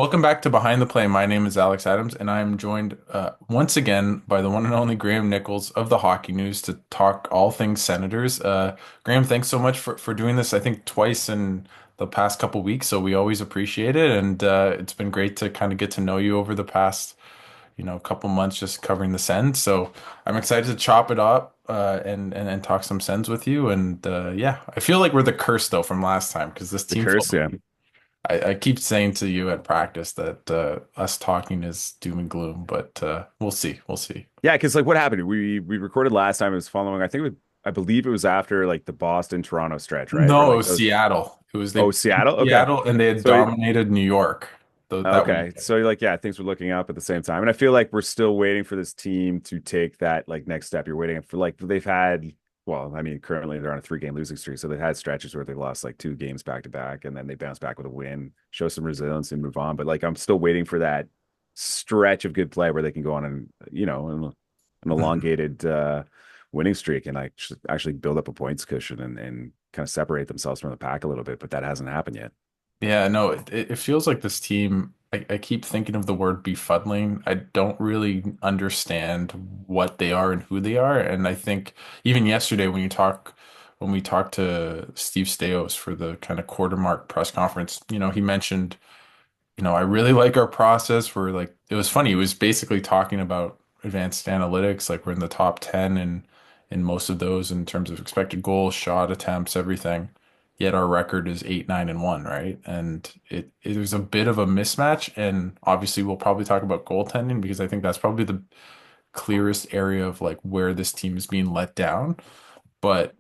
Welcome back to Behind the Play. My name is Alex Adams, and I'm joined once again by the one and only Graeme Nichols of the Hockey News to talk all things Senators. Graeme, thanks so much for doing this, I think, twice in the past couple weeks, so we always appreciate it. And it's been great to kind of get to know you over the past, couple months just covering the Sens. So I'm excited to chop it up and talk some Sens with you. And yeah, I feel like we're the curse, though, from last time because this The team curse, yeah. I keep saying to you at practice that us talking is doom and gloom, but we'll see. We'll see. Yeah, because like what happened? We recorded last time. It was following. I believe it was after like the Boston Toronto stretch, right? Where No, it like was those. Seattle. It was they Oh, beat Seattle. Okay, Seattle and they had so dominated New York that okay, week. so like yeah, things were looking up at the same time, and I feel like we're still waiting for this team to take that like next step. You're waiting for like they've had. Well, I mean, currently they're on a three-game losing streak, so they've had stretches where they lost like two games back to back, and then they bounce back with a win, show some resilience, and move on. But like I'm still waiting for that stretch of good play where they can go on and an Mhm. elongated winning streak and like actually build up a points cushion and kind of separate themselves from the pack a little bit. But that hasn't happened yet. Yeah, no, it feels like this team. I keep thinking of the word befuddling. I don't really understand what they are and who they are. And I think even yesterday when we talked to Steve Staios for the kind of quarter mark press conference, he mentioned I really like our process. We're like, it was funny. It was basically talking about advanced analytics. Like we're in the top 10 in most of those in terms of expected goals, shot attempts, everything. Yet our record is 8-9-1, right? And it was a bit of a mismatch. And obviously we'll probably talk about goaltending because I think that's probably the clearest area of like where this team is being let down. But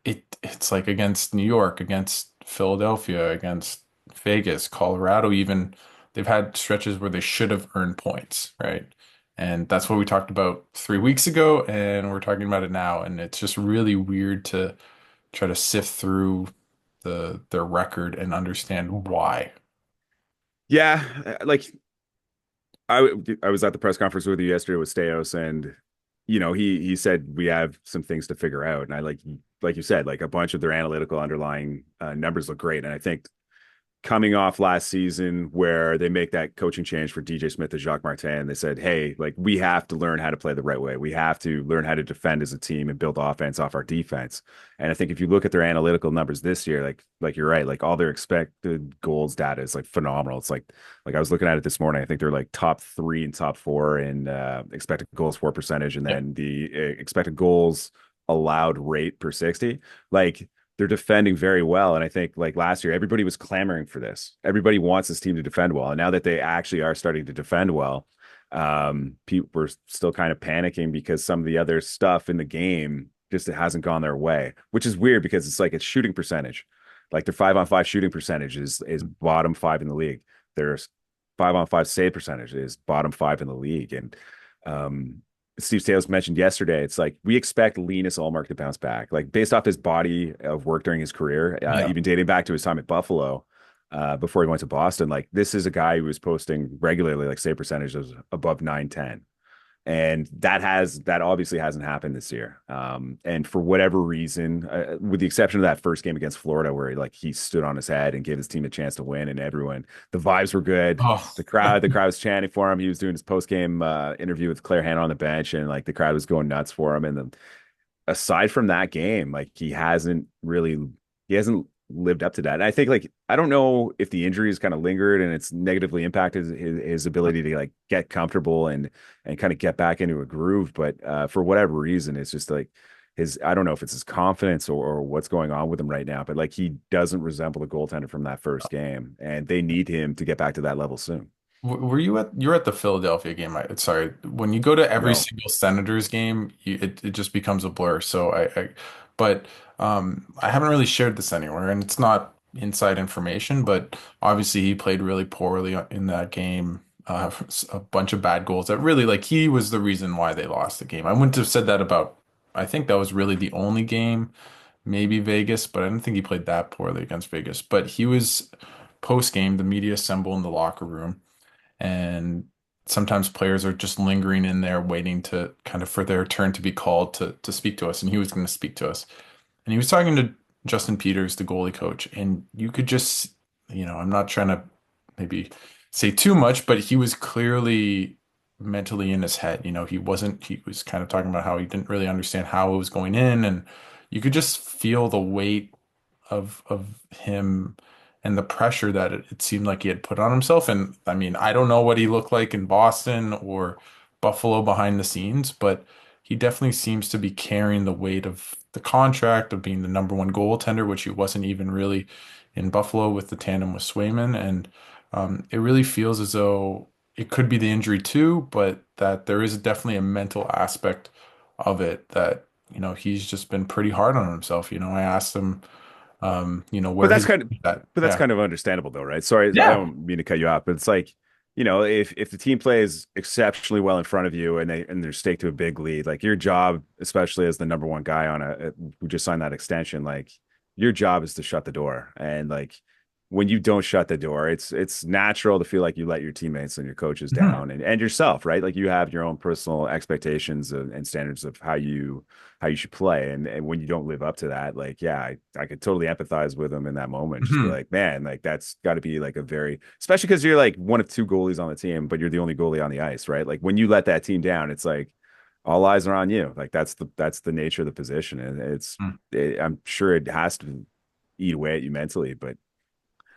it's like against New York, against Philadelphia, against Vegas, Colorado, even they've had stretches where they should have earned points, right? And that's what we talked about 3 weeks ago, and we're talking about it now. And it's just really weird to try to sift through their record and understand why. Yeah, like I was at the press conference with you yesterday with Steos, and he said we have some things to figure out, and I like you said, like a bunch of their analytical underlying numbers look great, and I think coming off last season where they make that coaching change for DJ Smith and Jacques Martin. They said, hey, like we have to learn how to play the right way. We have to learn how to defend as a team and build offense off our defense. And I think if you look at their analytical numbers this year, like you're right, like all their expected goals data is like phenomenal. It's like I was looking at it this morning. I think they're like top three and top four in expected goals for percentage, and Yep. then the expected goals allowed rate per 60. Like they're defending very well. And I think like last year, everybody was clamoring for this. Everybody wants this team to defend well. And now that they actually are starting to defend well, people were still kind of panicking because some of the other stuff in the game just it hasn't gone their way, which is weird because it's like it's shooting percentage. Like their 5-on-5 shooting percentage is bottom five in the league. Their 5-on-5 save percentage is bottom five in the league. And um, Steve Stales mentioned yesterday, it's like we expect Linus Ullmark to bounce back, like based off his body of work during his career, Yeah. even dating back to his time at Buffalo, before he went to Boston. Like this is a guy who was posting regularly like save percentages above 910, and that obviously hasn't happened this year. And for whatever reason, with the exception of that first game against Florida, where he stood on his head and gave his team a chance to win, and everyone the vibes were good. Oh, The crowd was chanting for him. He was doing his post game interview with Claire Hanna on the bench, and like the crowd was going nuts for him. And then aside from that game, like he hasn't lived up to that. And I think like I don't know if the injuries kind of lingered and it's negatively impacted his ability to like get comfortable and kind of get back into a groove. But for whatever reason, it's just like his I don't know if it's his confidence or what's going on with him right now, but like he doesn't resemble the goaltender from that first game, and they need him to get back to that level soon. were you're at the Philadelphia game? Sorry, when you go to every No. single Senators game, it just becomes a blur. So but I haven't really shared this anywhere, and it's not inside information. But obviously, he played really poorly in that game. A bunch of bad goals that really like he was the reason why they lost the game. I wouldn't have said that about. I think that was really the only game, maybe Vegas, but I didn't think he played that poorly against Vegas. But he was post game, the media assemble in the locker room and sometimes players are just lingering in there waiting to kind of for their turn to be called to speak to us and he was going to speak to us and he was talking to Justin Peters, the goalie coach, and you could just I'm not trying to maybe say too much, but he was clearly mentally in his head. He was kind of talking about how he didn't really understand how it was going in, and you could just feel the weight of him and the pressure that it seemed like he had put on himself. And I mean, I don't know what he looked like in Boston or Buffalo behind the scenes, but he definitely seems to be carrying the weight of the contract of being the number one goaltender, which he wasn't even really in Buffalo with the tandem with Swayman. And it really feels as though it could be the injury too, but that there is definitely a mental aspect of it that, he's just been pretty hard on himself. I asked him, But where that's his kind of that, but that's yeah. kind of understandable though, right? Sorry, I Yeah. don't mean to cut you off, but it's like, if the team plays exceptionally well in front of you and they're staked to a big lead, like your job, especially as the number one guy who just signed that extension, like your job is to shut the door. And like when you don't shut the door, it's natural to feel like you let your teammates and your coaches Mhm. down and yourself, right? Like you have your own personal expectations and standards of how you should play. And when you don't live up to that, like, yeah, I could totally empathize with them in that moment. Just be Mhm. like, man, like that's got to be like a very, especially because you're like one of two goalies on the team, but you're the only goalie on the ice, right? Like when you let that team down, it's like all eyes are on you. Like that's the nature of the position, and I'm sure it has to eat away at you mentally, but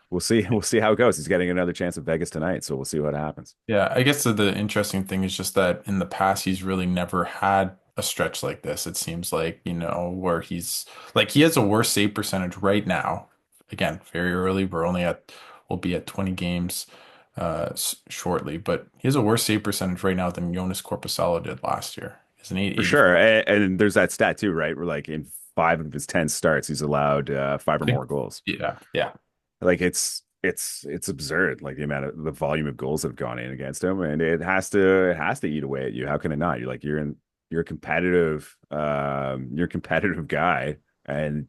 we'll see. We'll see how it goes. He's getting another chance at Vegas tonight, so we'll see what happens. Yeah, I guess the interesting thing is just that in the past, he's really never had a stretch like this. It seems like, where he has a worse save percentage right now. Again, very early. We'll be at 20 games shortly, but he has a worse save percentage right now than Jonas Corposalo did last year. He's an For 880. sure. And there's that stat too, right? Where like in 5 of his 10 starts, he's allowed five or more goals. Yeah, yeah. Like it's absurd, like the volume of goals that have gone in against him, and it has to eat away at you. How can it not? You're a competitive guy, and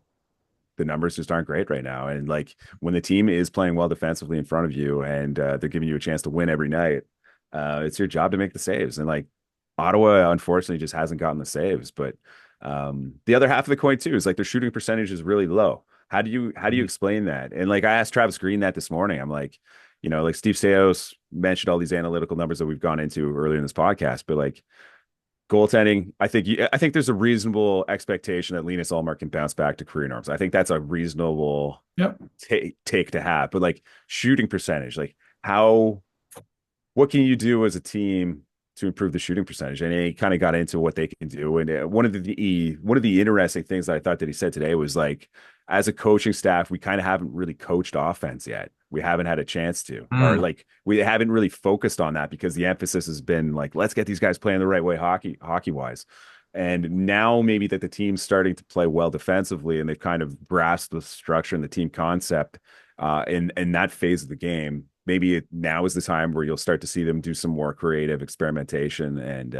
the numbers just aren't great right now. And like when the team is playing well defensively in front of you and they're giving you a chance to win every night, it's your job to make the saves. And like Ottawa, unfortunately, just hasn't gotten the saves. But the other half of the coin too is like their shooting percentage is really low. How do you explain that? And like I asked Travis Green that this morning. I'm like, like Steve Stais mentioned all these analytical numbers that we've gone into earlier in this podcast, but like goaltending, I think there's a reasonable expectation that Linus Ullmark can bounce back to career norms. I think that's a reasonable Yep. take to have. But like shooting percentage, like how what can you do as a team to improve the shooting percentage? And he kind of got into what they can do. And one of the interesting things that I thought that he said today was like, as a coaching staff, we kind of haven't really coached offense yet. We haven't had a chance to, or Mm. like we haven't really focused on that because the emphasis has been like, let's get these guys playing the right way hockey wise. And now maybe that the team's starting to play well defensively and they've kind of grasped the structure and the team concept in that phase of the game. Maybe now is the time where you'll start to see them do some more creative experimentation and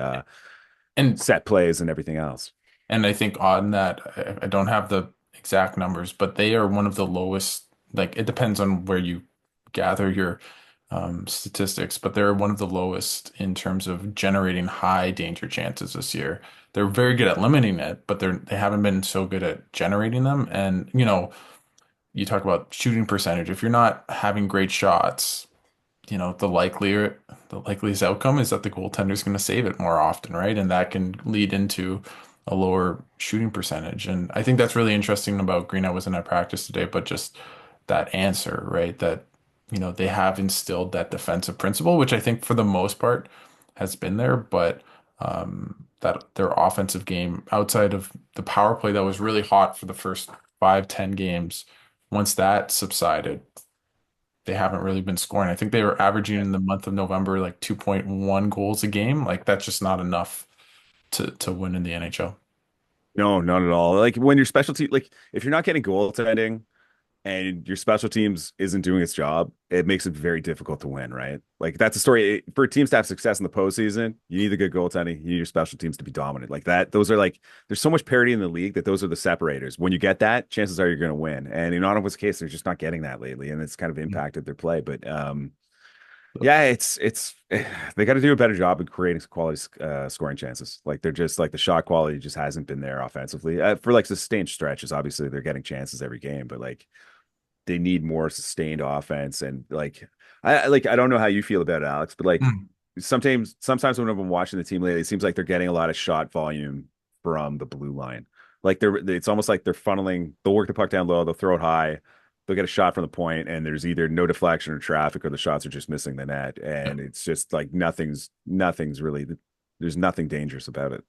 And set plays and everything else. And I think on that, I don't have the exact numbers, but they are one of the lowest. Like it depends on where you gather your statistics, but they're one of the lowest in terms of generating high danger chances this year. They're very good at limiting it, but they haven't been so good at generating them. And you talk about shooting percentage. If you're not having great shots, the likeliest outcome is that the goaltender is going to save it more often, right? And that can lead into a lower shooting percentage. And I think that's really interesting about Green. I wasn't at practice today, but just that answer, right? That, they have instilled that defensive principle, which I think for the most part has been there, but that their offensive game outside of the power play that was really hot for the first 5, 10 games, once that subsided, they haven't really been scoring. I think they were averaging in the month of November like 2.1 goals a game. Like that's just not enough to win in the NHL. No, not at all. Like when your specialty, like if you're not getting goaltending and your special teams isn't doing its job, it makes it very difficult to win, right? Like that's a story for teams to have success in the postseason. You need the good goaltending. You need your special teams to be dominant like that. Those are like there's so much parity in the league that those are the separators. When you get that, chances are you're going to win. And in Ottawa's case, they're just not getting that lately, and it's kind of impacted their play. But yeah, it's they got to do a better job of creating quality scoring chances. Like they're just like the shot quality just hasn't been there offensively for like sustained stretches. Obviously, they're getting chances every game, but like they need more sustained offense. And I don't know how you feel about it, Alex, but like Mm. sometimes when I've been watching the team lately, it seems like they're getting a lot of shot volume from the blue line. Like it's almost like they're funneling, they'll work the puck down low, they'll throw it high, they'll get a shot from the point, and there's either no deflection or traffic, or the shots are just missing the net. Yeah. And it's just like nothing's really, there's nothing dangerous about it.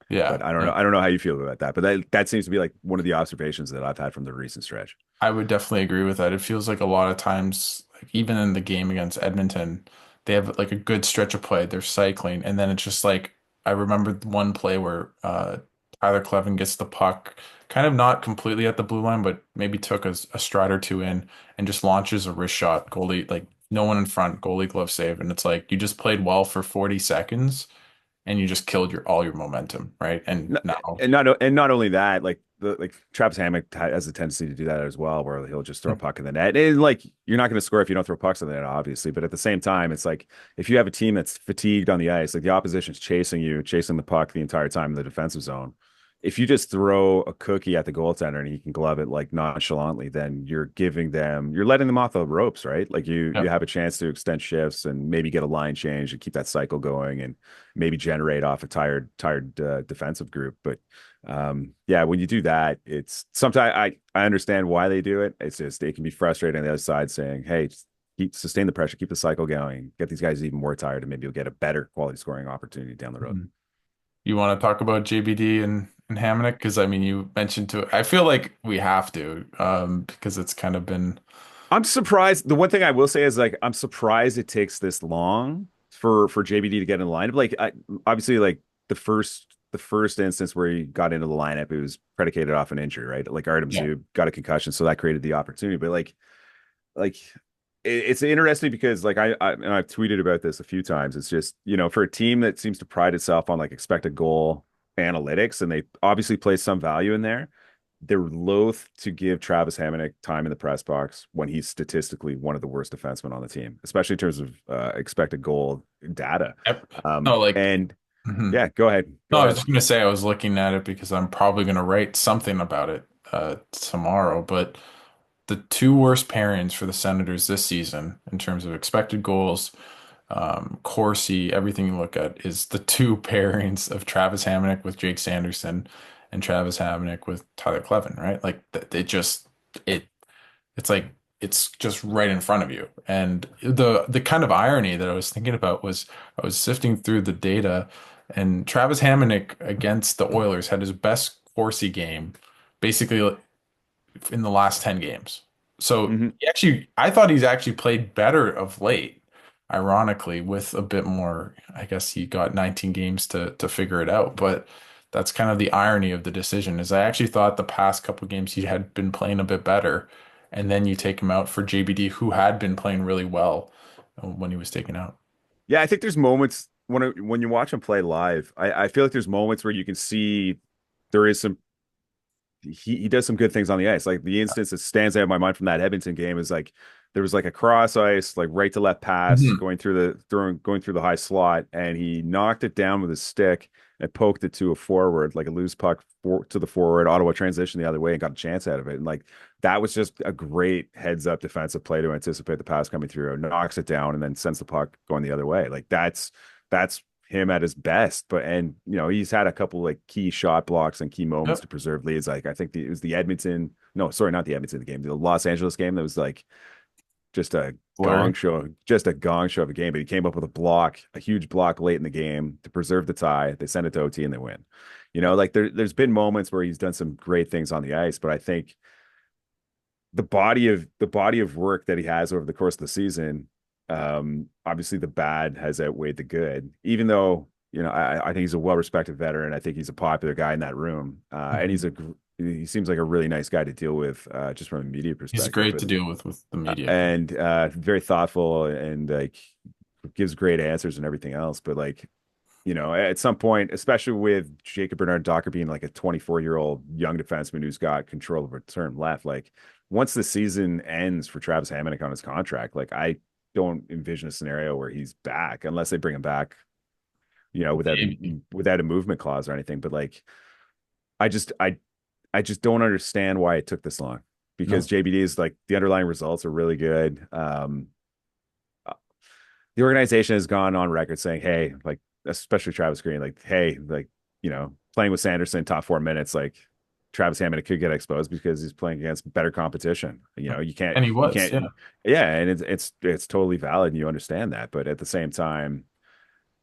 Yeah. But I don't know how you feel about that. But that seems to be like one of the observations that I've had from the recent stretch. I would definitely agree with that. It feels like a lot of times, like even in the game against Edmonton, they have like a good stretch of play. They're cycling, and then it's just like I remember one play where Tyler Clevin gets the puck, kind of not completely at the blue line, but maybe took a stride or two in and just launches a wrist shot. Goalie, like no one in front, goalie glove save, and it's like you just played well for 40 seconds and you just killed your all your momentum, right? And No- now, and not only that, like Travis Hamonic has a tendency to do that as well, where he'll just throw a puck in the net. And like you're not going to score if you don't throw pucks in the net, obviously. But at the same time, it's like if you have a team that's fatigued on the ice, like the opposition's chasing you, chasing the puck the entire time in the defensive zone. If you just throw a cookie at the goaltender and he can glove it like nonchalantly, then you're letting them off the ropes, right? Like you yeah. have a chance to extend shifts and maybe get a line change and keep that cycle going and maybe generate off a tired defensive group. But yeah, when you do that, it's sometimes I understand why they do it. It's just it can be frustrating on the other side saying, hey, just sustain the pressure, keep the cycle going, get these guys even more tired, and maybe you'll get a better quality scoring opportunity down the road. Mhm. You want to talk about JBD and Hamonic? Because I mean, you mentioned to I feel like we have to, because it's kind of been I'm surprised. The one thing I will say is like I'm surprised it takes this long for JBD to get in the lineup. Obviously like the first instance where he got into the lineup, it was predicated off an injury, right? Like Artem yeah. Zub got a concussion, so that created the opportunity. But like it's interesting because like and I've tweeted about this a few times. It's just, for a team that seems to pride itself on like expected goal analytics, and they obviously place some value in there, they're loath to give Travis Hamonic time in the press box when he's statistically one of the worst defensemen on the team, especially in terms of expected goal data. Yep. No, like, And mhm. yeah, go ahead. No, Go I was ahead. just gonna say I was looking at it because I'm probably gonna write something about it tomorrow. But the two worst pairings for the Senators this season in terms of expected goals, Corsi, everything you look at is the two pairings of Travis Hamonic with Jake Sanderson and Travis Hamonic with Tyler Clevin, right? Like it it's like it's just right in front of you. And the kind of irony that I was thinking about was I was sifting through the data, and Travis Hamonic against the Oilers had his best Corsi game basically in the last 10 games. So Mhm. I thought he's actually played better of late, ironically, with a bit more. I guess he got 19 games to figure it out, but that's kind of the irony of the decision is I actually thought the past couple of games he had been playing a bit better, and then you take him out for JBD, who had been playing really well when he was taken out. Yeah, I think there's moments when you watch him play live. I feel like there's moments where you can see there is some he does some good things on the ice. Like the instance that stands out in my mind from that Edmonton game is like there was like a cross ice, like right to left pass Mhm. going through the high slot, and he knocked it down with his stick and poked it to a forward, like a loose puck to the forward. Ottawa transition the other way and got a chance out of it. And like that was just a great heads up defensive play to anticipate the pass coming through, knocks it down, and then sends the puck going the other way. Like that's him at his best. But he's had a couple like key shot blocks and key moments Yep. to preserve leads. Like I think it was the Edmonton, no, sorry, not the Edmonton game, the Los Angeles game that was like just a Blur. just a gong show of a game. But he came up with a huge block late in the game to preserve the tie. They send it to OT and they win. Like there's been moments where he's done some great things on the ice, but I think the body of work that he has over the course of the season, obviously the bad has outweighed the good. Even though I think he's a well-respected veteran, I think he's a popular guy in that room, and Mhm. he seems like a really nice guy to deal with, just from a media He's perspective. great But to deal with the media. and very thoughtful and like gives great answers and everything else. But like at some point, especially with Jacob Bernard Docker being like a 24-year-old young defenseman who's got control of a term left, like once the season ends for Travis Hamonic on his contract, like I don't envision a scenario where he's back unless they bring him back, without Maybe. without a movement clause or anything. But like I just I just don't understand why it took this long. because No. JBD is like the underlying results are really good. The organization has gone on record saying, hey, like, especially Travis Green, like, hey, like, playing with Sanderson top 4 minutes, like Travis Hammond could get exposed because he's playing against better competition. And he You was, yeah. can't, yeah, and it's totally valid, and you understand that, but at the same time,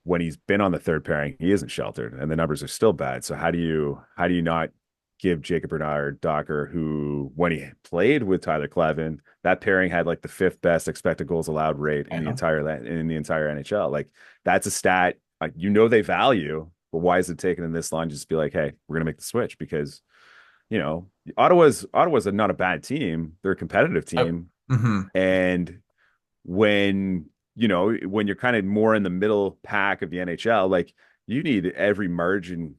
when he's been on the third pairing, he isn't sheltered, and the numbers are still bad. So how do you not give Jacob Bernard Docker, who when he played with Tyler Clevin, that pairing had like the fifth best expected goals allowed rate I know. in the entire NHL. Like that's a stat they value, but why is it taken in this line just to be like, hey, we're gonna make the switch because you know Ottawa's not a bad team. They're a competitive team, Hmm. and when when you're kind of more in the middle pack of the NHL, like you need every margin,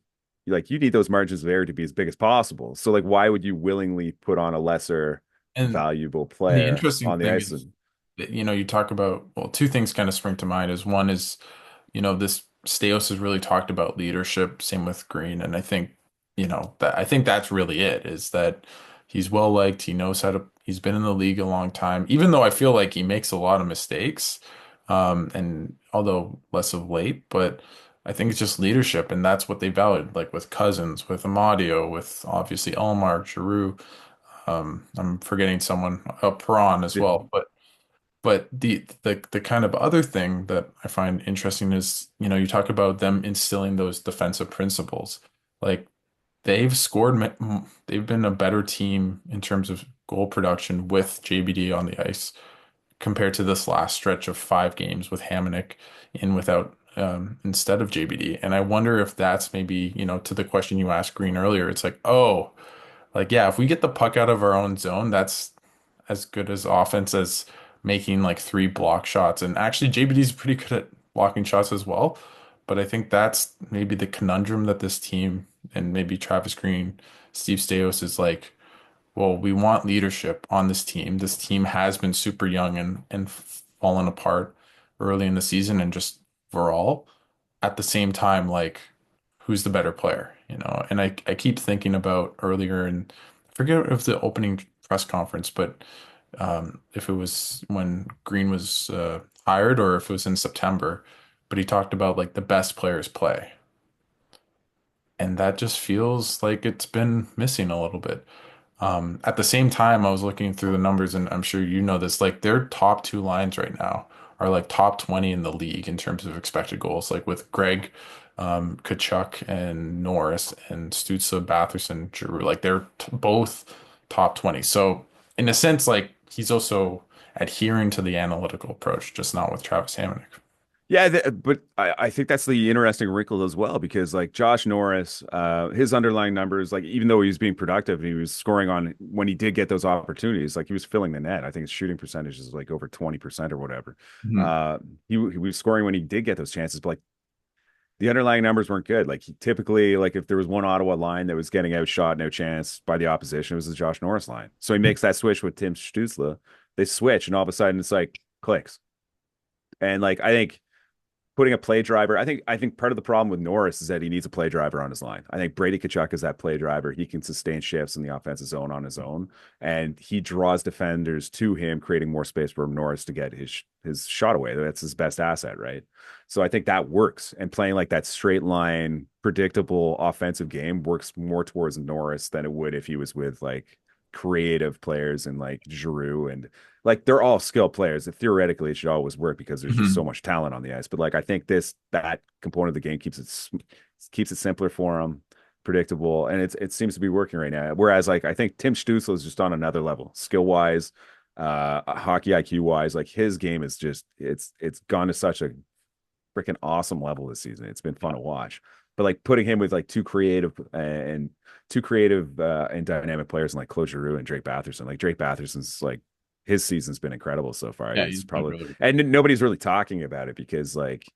like you need those margins there to be as big as possible. So like, why would you willingly put on a lesser And valuable and the player interesting on the thing ice? is that, you talk about, well, two things kind of spring to mind is one is, this Steos has really talked about leadership, same with Green. And I think, I think that's really it, is that he's well liked. He knows he's been in the league a long time, even though I feel like he makes a lot of mistakes. And although less of late, but I think it's just leadership, and that's what they valued, like with Cousins, with Amadio, with obviously Ullmark, Giroux. I'm forgetting someone, Perron as well, but the kind of other thing that I find interesting is, you talk about them instilling those defensive principles. Like they've been a better team in terms of goal production with JBD on the ice compared to this last stretch of 5 games with Hamonic in without instead of JBD. And I wonder if that's maybe, to the question you asked Green earlier, it's like, oh, like, yeah, if we get the puck out of our own zone, that's as good as offense as making like 3 block shots. And actually, JBD's pretty good at blocking shots as well. But I think that's maybe the conundrum that this team and maybe Travis Green, Steve Stais is like, well, we want leadership on this team. This team has been super young and fallen apart early in the season and just overall. At the same time, like, who's the better player, And I keep thinking about earlier, and I forget if the opening press conference, but if it was when Green was hired or if it was in September, but he talked about like the best players play. And that just feels like it's been missing a little bit. At the same time, I was looking through the numbers, and I'm sure you know this, like their top 2 lines right now are like top 20 in the league in terms of expected goals, like with Greg, Kachuk, and Norris, and Stutzle, Batherson, Giroux, like they're both top 20. So in a sense, like he's also adhering to the analytical approach, just not with Travis Hamonic. Yeah, but I think that's the interesting wrinkle as well because like Josh Norris, his underlying numbers, like even though he was being productive and he was scoring on when he did get those opportunities, like he was filling the net. I think his shooting percentage is like over 20% or whatever. Mhm. He was scoring when he did get those chances, but like the underlying numbers weren't good. Like he typically, like if there was one Ottawa line that was getting outshot, no chance by the opposition, it was the Josh Norris line. So he makes that switch with Tim Stutzle. They switch, and all of a sudden it's like clicks. And like I think putting a play driver. I think part of the problem with Norris is that he needs a play driver on his line. I think Brady Tkachuk is that play driver. He can sustain shifts in the offensive zone on his own, and he draws defenders to him, creating more space for Norris to get his shot away. That's his best asset, right? So I think that works. And playing like that straight line, predictable offensive game works more towards Norris than it would if he was with like creative players and like Giroux and like they're all skilled players. Theoretically, it should always work because there's just so Mhm. much talent on the ice. But like I think that component of the game keeps it simpler for them, predictable, and it seems to be working right now. Whereas like I think Tim Stützle is just on another level, skill wise, hockey IQ wise. Like his game is just it's gone to such a freaking awesome level this season. It's been fun Yeah. to watch. But like putting him with like two creative and dynamic players and like Claude Giroux and Drake Batherson. Like Drake Batherson's like his season's been incredible so far. Yeah, It's he's been probably really good. and nobody's really talking about it because like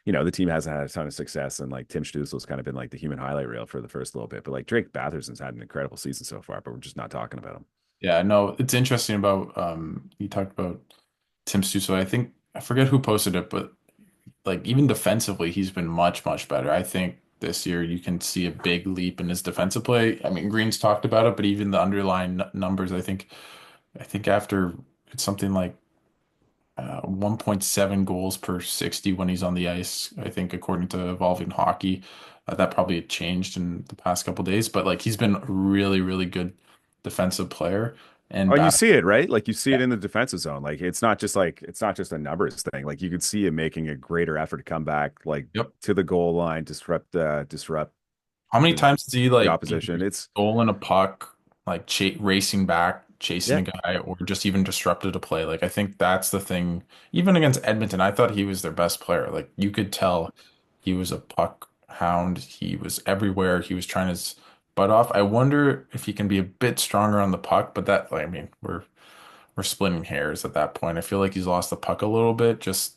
the team hasn't had a ton of success and like Tim Stützle's kind of been like the human highlight reel for the first little bit. But like Drake Batherson's had an incredible season so far, but we're just not talking about him. Yeah, no, it's interesting about you talked about Tim Stutzle. I think I forget who posted it, but like even defensively, he's been much, much better. I think this year. You can see a big leap in his defensive play. I mean, Green's talked about it, but even the underlying numbers, I think after it's something like 1.7 goals per 60 when he's on the ice. I think according to Evolving Hockey, that probably had changed in the past couple days, but like he's been a really, really good defensive player and Oh, and you battle. see it, right? Like you see Yeah. it in the defensive zone. Like it's not just a numbers thing. Like you could see him making a greater effort to come back like Yep. to the goal line, disrupt How many the times does he the like opposition. either It's stolen a puck, like racing back, chasing yeah. a guy, or just even disrupted a play? Like I think that's the thing. Even against Edmonton, I thought he was their best player. Like you could tell he was a puck hound. He was everywhere. He was trying his butt off. I wonder if he can be a bit stronger on the puck, but that, like, I mean, we're splitting hairs at that point. I feel like he's lost the puck a little bit, just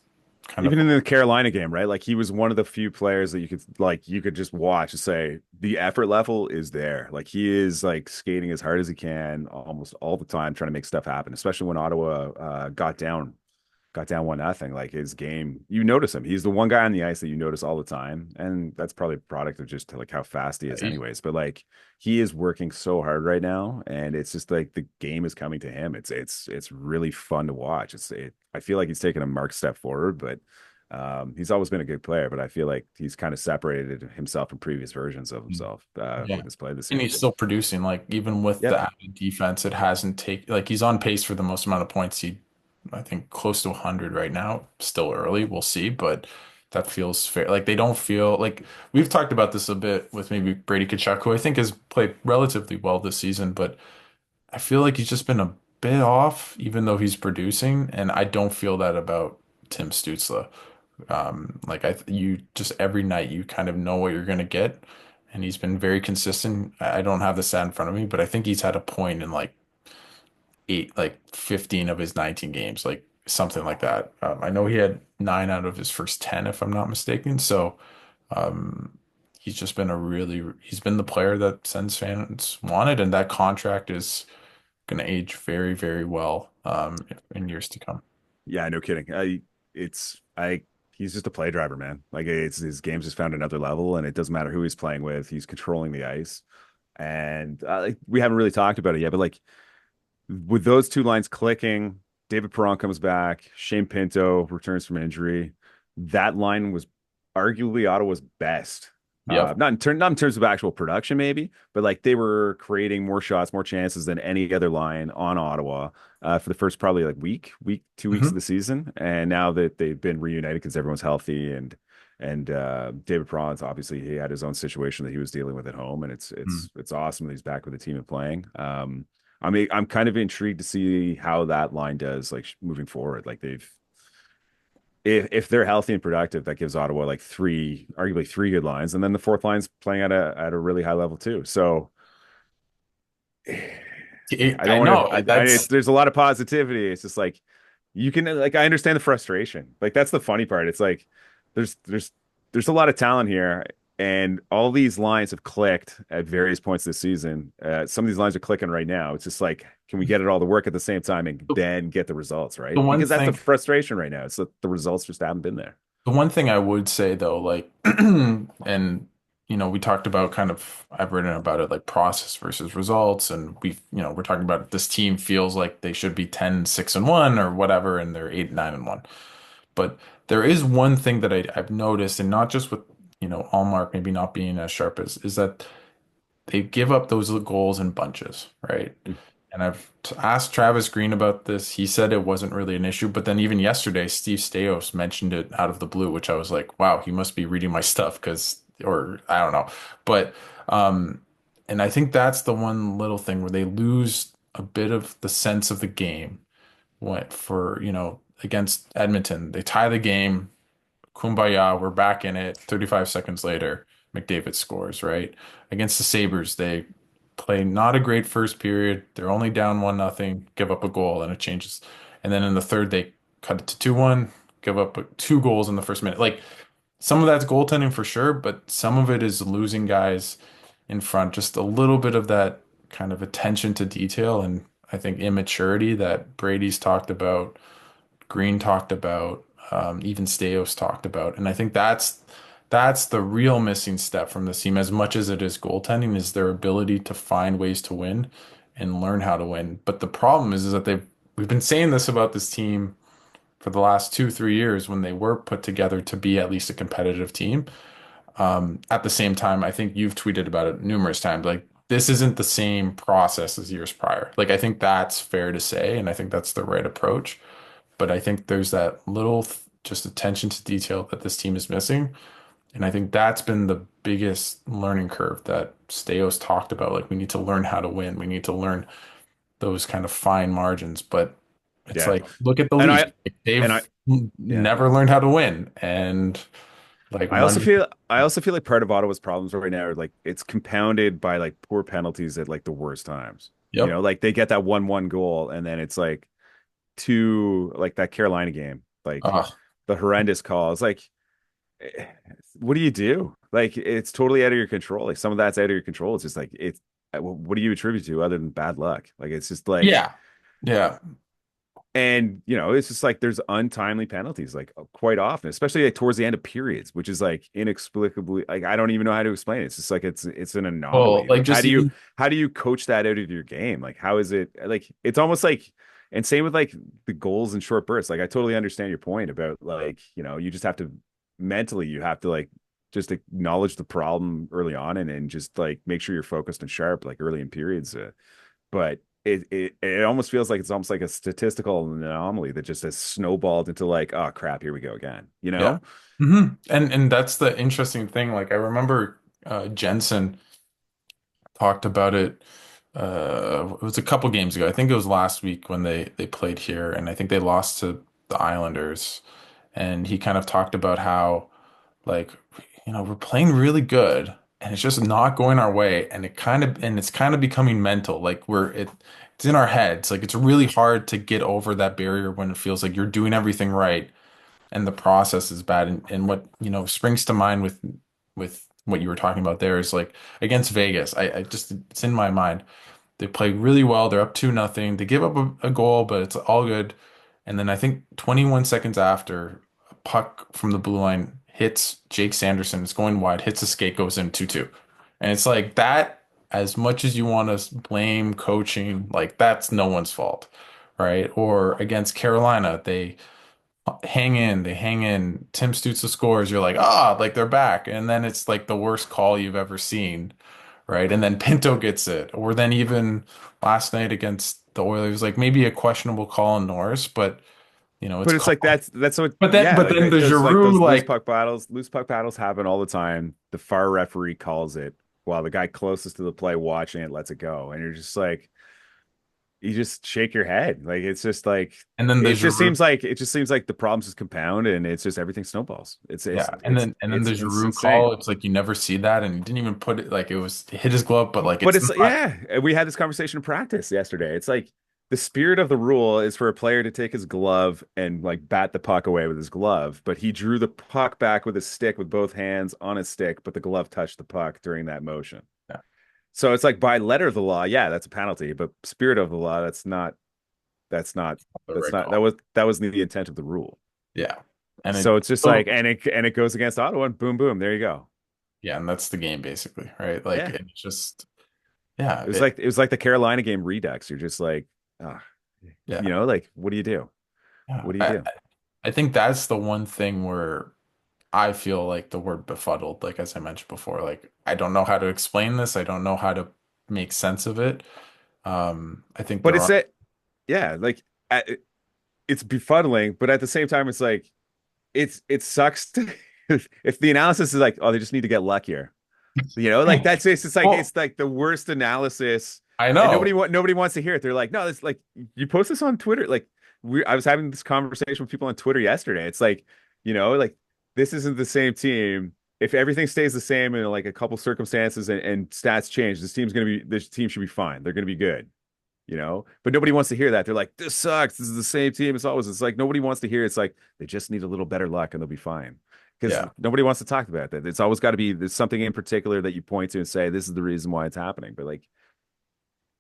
kind of. Even in the Carolina game, right? Like he was one of the few players that you could just watch and say the effort level is there. Like he is like skating as hard as he can almost all the time, trying to make stuff happen, especially when Ottawa got down 1-0. Like his game, you notice him. He's the one guy on the ice that you notice all the time. And that's probably a product of just like how fast he is anyways. But like he is working so hard right now. And it's just like the game is coming to him. It's really fun to watch. I feel like he's taken a marked step forward, but he's always been a good player, but I feel like he's kind of separated himself from previous versions of himself Yeah. with his play this And year. he's still producing. Like even with the Yep. added defense, it hasn't taken like he's on pace for the most amount of points. I think close to 100 right now. Still early, we'll see, but that feels fair. Like they don't feel like we've talked about this a bit with maybe Brady Tkachuk, who I think has played relatively well this season, but I feel like he's just been a bit off, even though he's producing, and I don't feel that about Tim Stutzle. Like you just every night you kind of know what you're gonna get, and he's been very consistent. I don't have the stat in front of me, but I think he's had a point in like 15 of his 19 games, like something like that. I know he had 9 out of his first 10, if I'm not mistaken. So he's just been he's been the player that Sens fans wanted, and that contract is gonna age very, very well in years to come. Yeah, no kidding. I he's just a play driver, man. Like it's his game's just found another level, and it doesn't matter who he's playing with. He's controlling the ice, and like, we haven't really talked about it yet. But like with those two lines clicking, David Perron comes back, Shane Pinto returns from injury. That line was arguably Ottawa's best. Yep. Not in terms of actual production, maybe, but like they were creating more shots, more chances than any other line on Ottawa for the first probably like 2 weeks of Hmm. the season. And now that they've been reunited because everyone's healthy and David Perron's obviously he had his own situation that he was dealing with at home, and it's awesome that he's back with the team and playing. I mean, I'm kind of intrigued to see how that line does like moving forward. Like if they're healthy and productive, that gives Ottawa like arguably three good lines, and then the fourth line's playing at a really high level too. So I don't I want know to. that's There's a lot of positivity. It's just like you can like I understand the frustration. Like that's the funny part. It's like there's there's there's a lot of talent here, and all these lines have clicked at various points this season. Some of these lines are clicking right now. It's just like, can we get it all to work at the same time and then get the results the right? one Because that's the thing. frustration right now. It's that the results just haven't been there. The one thing I would say though, like, and we talked about kind of, I've written about it like process versus results, and we're talking about this team feels like they should be 10-6-1 or whatever, and they're 8-9-1. But there is one thing that I've noticed, and not just with, Ullmark maybe not being as sharp as, is that they give up those goals in bunches, right? And I've asked Travis Green about this. He said it wasn't really an issue, but then even yesterday, Steve Staios mentioned it out of the blue, which I was like, wow, he must be reading my stuff or I don't know. But, and I think that's the one little thing where they lose a bit of the sense of the game. Against Edmonton, they tie the game. Kumbaya, we're back in it. 35 seconds later, McDavid scores, right? Against the Sabres, they play not a great first period. They're only down 1-0, give up a goal, and it changes. And then in the third, they cut it to 2-1, give up two goals in the first minute. Like some of that's goaltending for sure, but some of it is losing guys in front. Just a little bit of that kind of attention to detail and I think immaturity that Brady's talked about, Green talked about, even Staios talked about, and I think that's the real missing step from this team, as much as it is goaltending, is their ability to find ways to win and learn how to win. But the problem is that we've been saying this about this team for the last 2, 3 years when they were put together to be at least a competitive team. At the same time, I think you've tweeted about it numerous times. Like, this isn't the same process as years prior. Like, I think that's fair to say, and I think that's the right approach. But I think there's that little just attention to detail that this team is missing. And I think that's been the biggest learning curve that Steos talked about. Like, we need to learn how to win. We need to learn those kind of fine margins. But it's Yeah. like, look at the And Leafs. I Like, and I they've yeah. never learned how to win. And like one game, I also feel like part of Ottawa's problems right now are like it's compounded by like poor penalties at like the worst times. You know, yep. like they get that 1-1 goal and then it's like two like that Carolina game, like Uh, the horrendous call. It's like eh, what do you do? Like it's totally out of your control. Like some of that's out of your control. It's just like it's what do you attribute to other than bad luck? Like it's just like yeah. Yeah. and you know, it's just like there's untimely penalties like quite often, especially like towards the end of periods, which is like inexplicably like I don't even know how to explain it. It's just like it's an Well, anomaly. like Like just even, how do you coach that out of your game? Like how is it like it's almost like and same with like the goals and short bursts. Like I totally understand your point about like, you know, you just have to mentally you have to like just acknowledge the problem early on and just like make sure you're focused and sharp like early in periods. But it almost feels like it's almost like a statistical anomaly that just has snowballed into like, oh crap, here we go again, you yeah. know? And that's the interesting thing. Like, I remember Jensen talked about it. It was a couple games ago. I think it was last week when they played here, and I think they lost to the Islanders. And he kind of talked about how, like, we're playing really good, and it's just not going our way, and it's kind of becoming mental. Like, it's in our heads. Like, it's really hard to get over that barrier when it feels like you're doing everything right and the process is bad. And what, springs to mind with what you were talking about there is like against Vegas. I just it's in my mind. They play really well. They're up 2-0. They give up a goal, but it's all good. And then I think 21 seconds after, a puck from the blue line hits Jake Sanderson. It's going wide, hits the skate, goes in 2-2. And it's like that, as much as you want to blame coaching, like that's no one's fault, right? Or against Carolina, they hang in. Tim Stutzle scores. You're like, like they're back. And then it's like the worst call you've ever seen, right? And then Pinto gets it. Or then even last night against the Oilers, like maybe a questionable call on Norris, but it's But it's like called. that's what But then, yeah, but then the Giroux, those like, loose puck battles happen all the time. The far referee calls it while the guy closest to the play watching it lets it go. And you're just like you just shake your head. Like it's just like and then the Giroux, it just seems like the problems just compound and it's just everything snowballs. yeah, and then the It's Giroux insane. call, it's like you never see that, and he didn't even put it like it hit his glove, but like But it's it's not. yeah, we had this conversation in practice yesterday. It's like the spirit of the rule is for a player to take his glove and like bat the puck away with his glove, but he drew the puck back with his stick with both hands on his stick, but the glove touched the puck during that motion. Yeah, So it's like by letter of the law, yeah, that's a penalty, but spirit of the law, that's not the right that call. wasn't the intent of the rule. Yeah, and it. So it's just like and it goes against Ottawa and boom boom, there you go. Yeah, and that's the game basically, right? Like Yeah. it's just yeah, It was like the Carolina game redux. You're just like, ah, you yeah, know, like what do you do? yeah. What do you I do? I think that's the one thing where I feel like the word befuddled, like as I mentioned before, like I don't know how to explain this. I don't know how to make sense of it. I think But there it's are. a yeah, like it's befuddling, but at the same time, it's like it sucks to, if the analysis is like, oh, they just need to get luckier. You know, like that's Well, it's like the worst analysis, I and know. nobody wants to hear it. They're like, no, it's like you post this on Twitter. Like I was having this conversation with people on Twitter yesterday. It's like, you know, like this isn't the same team. If everything stays the same in like a couple circumstances and stats change, this team should be fine. They're gonna be good, you know. But nobody wants to hear that. They're like, this sucks. This is the same team as always. It's like nobody wants to hear. It's like they just need a little better luck and they'll be fine. Because Yeah, nobody wants to talk about that. It's always got to be there's something in particular that you point to and say this is the reason why it's happening. But like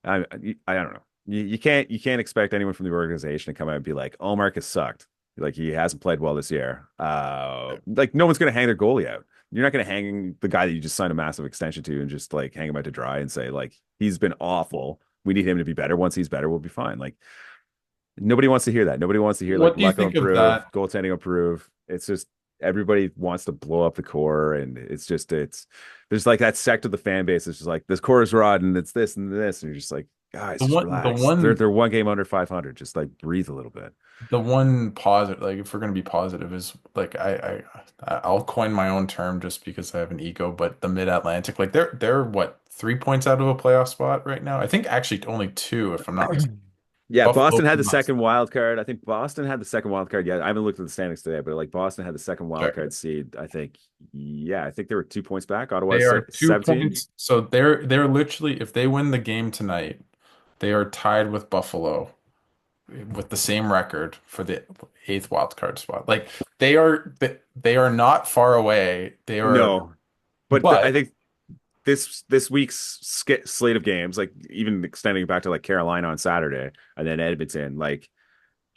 I don't know. You can't expect anyone from the organization to come out and be like, Ullmark has sucked. Like he hasn't played well this year. Like no one's gonna hang their goalie out. you're not going to hang the guy that you just signed a massive extension to and just like hang him out to dry and say like he's been awful. We need him to be better. Once he's better, we'll be fine. Like nobody wants to hear that. Nobody wants to hear like What do you Bledsoe think of improve, that? goaltending improve. It's just everybody wants to blow up the core, and it's there's like that sect of the fan base. It's just like this core is rotten. It's this and this, and you're just like, guys, The just one, the relax. They're one, they're one game under 500. Just like breathe a little bit. the one positive, like if we're gonna be positive, is like I'll coin my own term just because I have an ego, but the Mid-Atlantic, like they're what 3 points out of a playoff spot right now. I think actually only two, if I'm not mistaken. Yeah, Buffalo Boston had the beat us. second wild card. I think Boston had the second wild card. Yeah, I haven't looked at the standings today, but like Boston had the second wild Check. card seed. I think. Yeah, I think they were 2 points back. They Ottawa's are 17. points. So they're literally, if they win the game tonight, they are tied with Buffalo with the same record for the eighth wild card spot. Like they are not far away. They are, No, but I but think this week's slate of games, like even extending back to like Carolina on Saturday and then Edmonton, like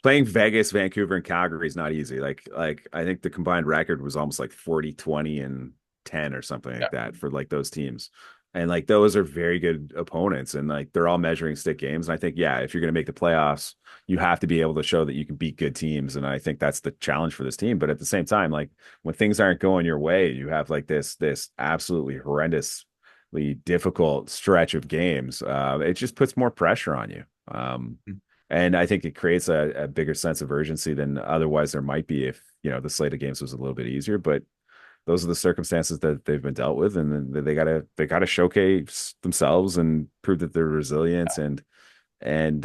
playing Vegas, Vancouver, and Calgary is not easy. Like I think the combined record was almost like 40, 20, and 10 or something yeah, like that for like those teams. And like those are very good opponents and like they're all measuring stick games. And I think, yeah, if you're gonna make the playoffs, you have to be able to show that you can beat good teams. And I think that's the challenge for this team. But at the same time, like when things aren't going your way, you have like this absolutely horrendously difficult stretch of games. It just puts more pressure on you. And I think it creates a bigger sense of urgency than otherwise there might be if, the slate of games was a little bit easier. But those are the circumstances that they've been dealt with, and then they gotta showcase themselves and prove that they're resilient and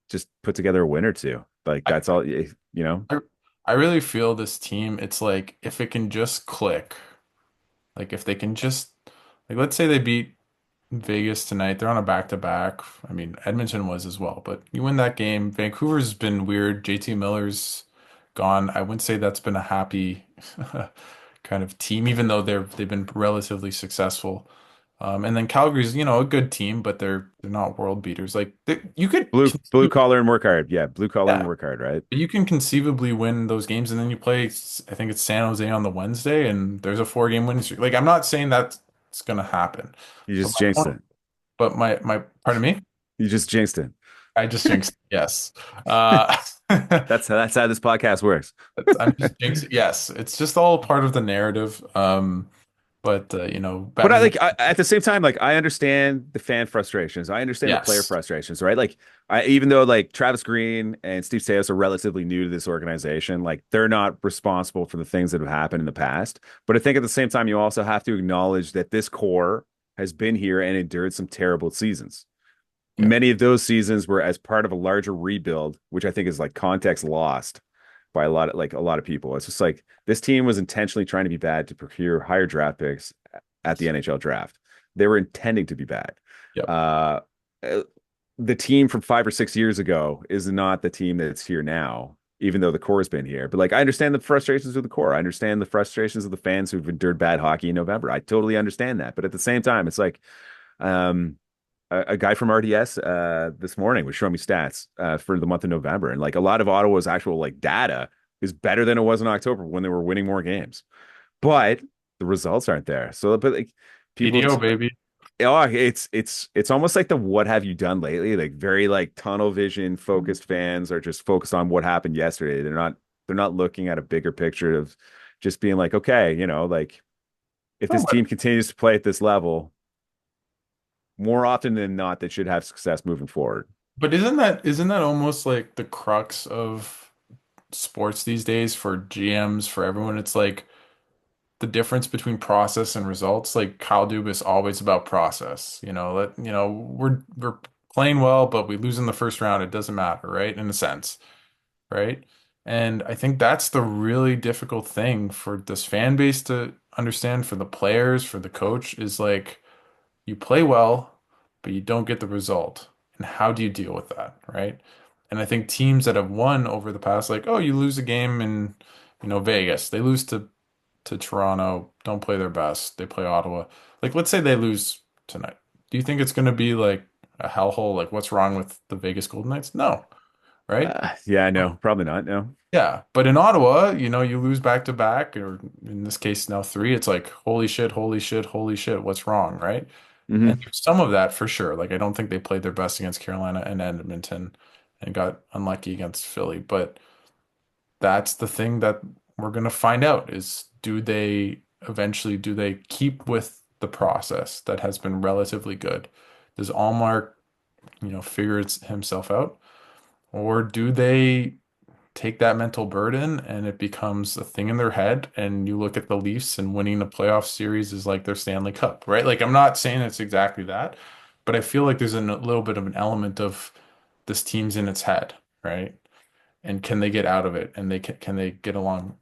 just put together a win or two. Like I, that's all. I I really feel this team. It's like if it can just click, like if they can just like let's say they beat Vegas tonight. They're on a back-to-back. I mean, Edmonton was as well, but you win that game. Vancouver's been weird. JT Miller's gone. I wouldn't say that's been a happy kind of team, even though they've been relatively successful. And then Calgary's, a good team, but they're not world beaters. Like you could, Blue collar and work hard. Yeah, blue collar and yeah, work hard, right? you can conceivably win those games, and then you play. I think it's San Jose on the Wednesday, and there's a 4 game winning streak. Like I'm not saying that's gonna happen, You but just jinxed it. pardon me. You just jinxed it. I just jinxed. Yes. Uh, That's how this podcast works. I'm just jinxing. Yes, it's just all part of the narrative. But But betting. at the same time, like I understand the fan frustrations. I understand the player Yes. frustrations, right? Like even though like Travis Green and Steve Staios are relatively new to this organization, like they're not responsible for the things that have happened in the past. But I think at the same time, you also have to acknowledge that this core has been here and endured some terrible seasons. Yeah. Many of those seasons were as part of a larger rebuild, which I think is like context lost by a lot of people. It's just like this team was intentionally trying to be bad to procure higher draft picks at the NHL draft. They were intending to be bad. Yep. Uh, the team from 5 or 6 years ago is not the team that's here now, even though the core has been here. But like, I understand the frustrations of the core. I understand the frustrations of the fans who've endured bad hockey in November. I totally understand that. But at the same time, it's like, um, a guy from RDS this morning was showing me stats for the month of November, and like a lot of Ottawa's actual like data is better than it was in October when they were winning more games, but the results aren't there. So, but like people, PDO baby. oh, it's almost like the what have you done lately? Like very like tunnel vision focused fans are just focused on what happened yesterday. They're not looking at a bigger picture of just being like, okay, like if No, this team continues to play at this level more often than not that should have success moving forward. but isn't that almost like the crux of sports these days for GMs, for everyone? It's like the difference between process and results. Like Kyle Dubas always about process. We're playing well, but we lose in the first round. It doesn't matter, right? In a sense, right? And I think that's the really difficult thing for this fan base to understand, for the players, for the coach, is like you play well, but you don't get the result. And how do you deal with that, right? And I think teams that have won over the past, like, oh, you lose a game in, Vegas. They lose to Toronto, don't play their best. They play Ottawa. Like, let's say they lose tonight. Do you think it's going to be like a hellhole? Like, what's wrong with the Vegas Golden Knights? No. right? Yeah, no, probably not. No. Yeah, but in Ottawa, you lose back to back, or in this case now three. It's like holy shit, holy shit, holy shit. What's wrong, right? And Hmm. there's some of that for sure. Like I don't think they played their best against Carolina and Edmonton, and got unlucky against Philly. But that's the thing that we're gonna find out is do they keep with the process that has been relatively good? Does Allmark, figure himself out, or do they take that mental burden and it becomes a thing in their head, and you look at the Leafs and winning the playoff series is like their Stanley Cup, right? Like I'm not saying it's exactly that, but I feel like there's a little bit of an element of this team's in its head, right? And can they get out of it, and can they get along,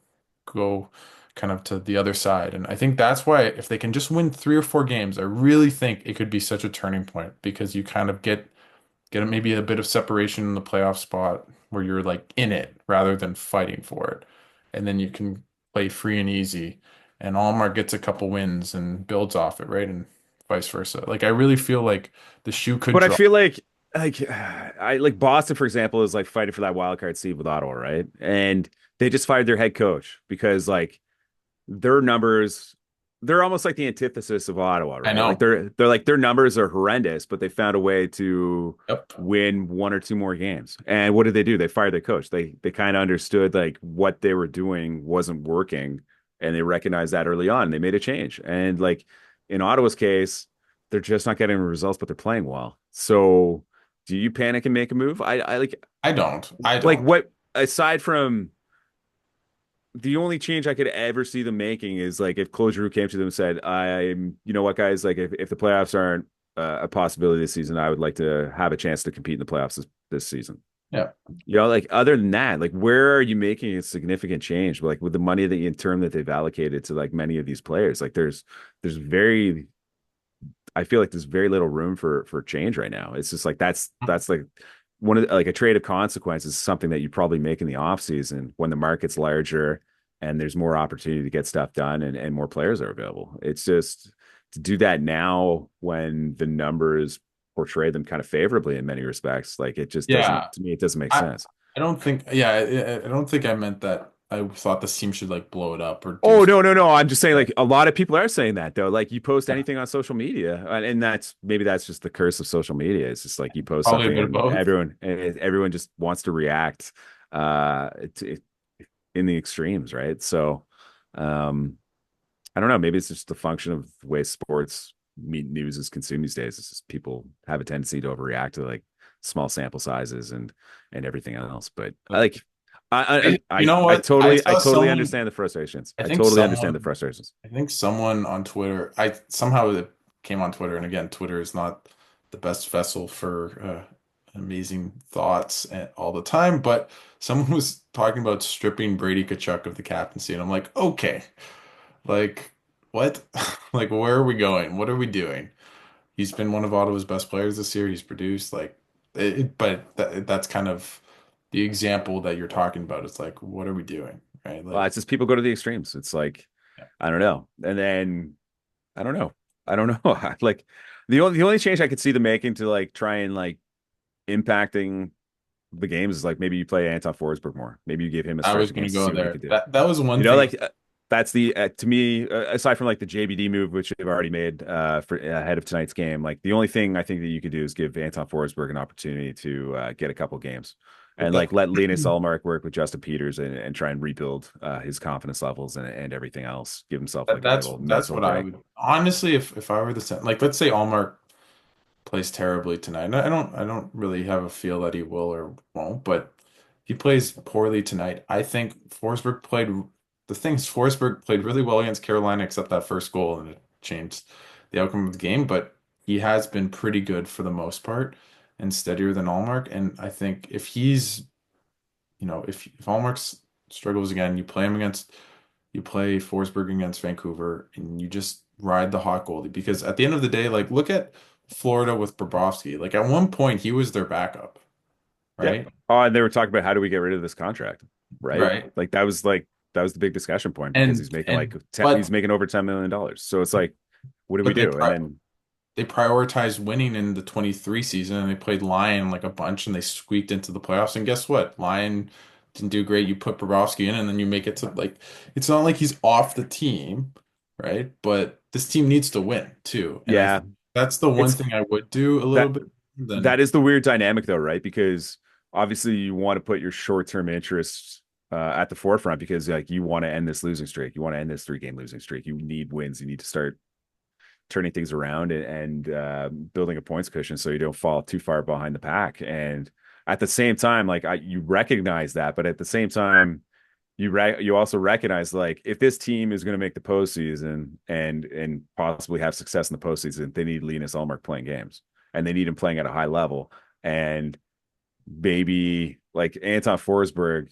go kind of to the other side? And I think that's why if they can just win 3 or 4 games, I really think it could be such a turning point, because you kind of get maybe a bit of separation in the playoff spot where you're like in it rather than fighting for it. And then you can play free and easy. And Allmark gets a couple wins and builds off it, right? And vice versa. Like I really feel like the shoe could But I drop. feel like I like Boston, for example, is like fighting for that wild card seed with Ottawa, right? And they just fired their head coach because like their numbers, they're almost like the antithesis of Ottawa, I right? Like know. they're like their numbers are horrendous, but they found a way to Yep. win one or two more games. And what did they do? They fired their coach. They kind of understood like what they were doing wasn't working, and they recognized that early on. They made a change. And like in Ottawa's case, they're just not getting results, but they're playing well. So do you panic and make a move? I I don't. I like don't. what aside from the only change I could ever see them making is like if Claude Giroux came to them and said, you know what, guys, like if the playoffs aren't a possibility this season, I would like to have a chance to compete in the playoffs this season. Yeah. Like other than that, like where are you making a significant change? Like with the money that in term that they've allocated to like many of these players, like there's very, I feel like there's very little room for change right now. It's just like that's like one of like a trade of consequences is something that you probably make in the off season when the market's larger and there's more opportunity to get stuff done and more players are available. It's just to do that now when the numbers portray them kind of favorably in many respects. Like it just Yeah. doesn't to me, it doesn't make I sense. I don't think, yeah, I don't think I meant that. I thought the team should like blow it up or do Oh something. no, no, no. I'm just saying But like a lot of people are saying that though. Like you post yeah, anything on social media and that's maybe that's just the curse of social media. It's just like you post probably a something bit of and both. everyone just wants to react to in the extremes, right? So um I don't know, maybe it's just the function of the way sports news is consumed these days. It's just people have a tendency to overreact to like small sample sizes and everything else. But I like You know I what? I totally understand the frustrations. I I think totally understand the someone, frustrations. I think someone on Twitter, I somehow it came on Twitter, and again, Twitter is not the best vessel for amazing thoughts all the time, but someone was talking about stripping Brady Kachuk of the captaincy, and I'm like, okay, like what? Like, where are we going? What are we doing? He's been one of Ottawa's best players this year. He's produced like, but that's kind of the example that you're talking about. It's like, what are we doing? Right? Like, It's just people go to the extremes. It's like, yeah. I don't know. And then I don't know. I don't know. Like the only change I could see them making to like try and like impacting the games is like maybe you play Anton Forsberg more. Maybe you give him a I stretch was of gonna games to go see what he there. could do. That was one You know, thing. like that's the to me aside from like the JBD move, which they've already made for ahead of tonight's game. Like the only thing I think that you could do is give Anton Forsberg an opportunity to get a couple games But and that like let Linus Ullmark work with Justin Peters and try and rebuild his confidence levels and everything else. Give himself like a that's little that's mental what I break. would honestly, if I were the like, let's say Allmark plays terribly tonight. And I don't really have a feel that he will or won't, but if he plays poorly tonight, I think Forsberg played the things Forsberg played really well against Carolina, except that first goal, and it changed the outcome of the game. But he has been pretty good for the most part and steadier than Allmark. And I think if he's, if Allmark struggles again, you play Forsberg against Vancouver, and you just ride the hot goalie. Because at the end of the day, like look at Florida with Bobrovsky. Like at one point, he was their backup, Yeah. right? Oh, and they were talking about how do we get rid of this contract, right? Right. Like that was the big discussion point because And he's making like and he's making over $10 million. So it's like, what do we but they do? And pri then they prioritized winning in the 23 season and they played Lion like a bunch and they squeaked into the playoffs. And guess what? Lion didn't do great. You put Bobrovsky in and then you make it to like it's not like he's off the team, right? But this team needs to win too. And Yeah, that's the one it's thing I would do a little that bit that then is the weird dynamic though, right? Because obviously you want to put your short-term interests at the forefront because like you want to end this losing streak. You want to end this three-game losing streak. You need wins. You need to start turning things around and building a points cushion so you don't fall too far behind the pack. And at the same time, like you recognize that, but at the same time, you also recognize like if this team is going to make the postseason and possibly have success in the postseason, they need Linus Ullmark playing games and they need him playing at a high level. And maybe like Anton Forsberg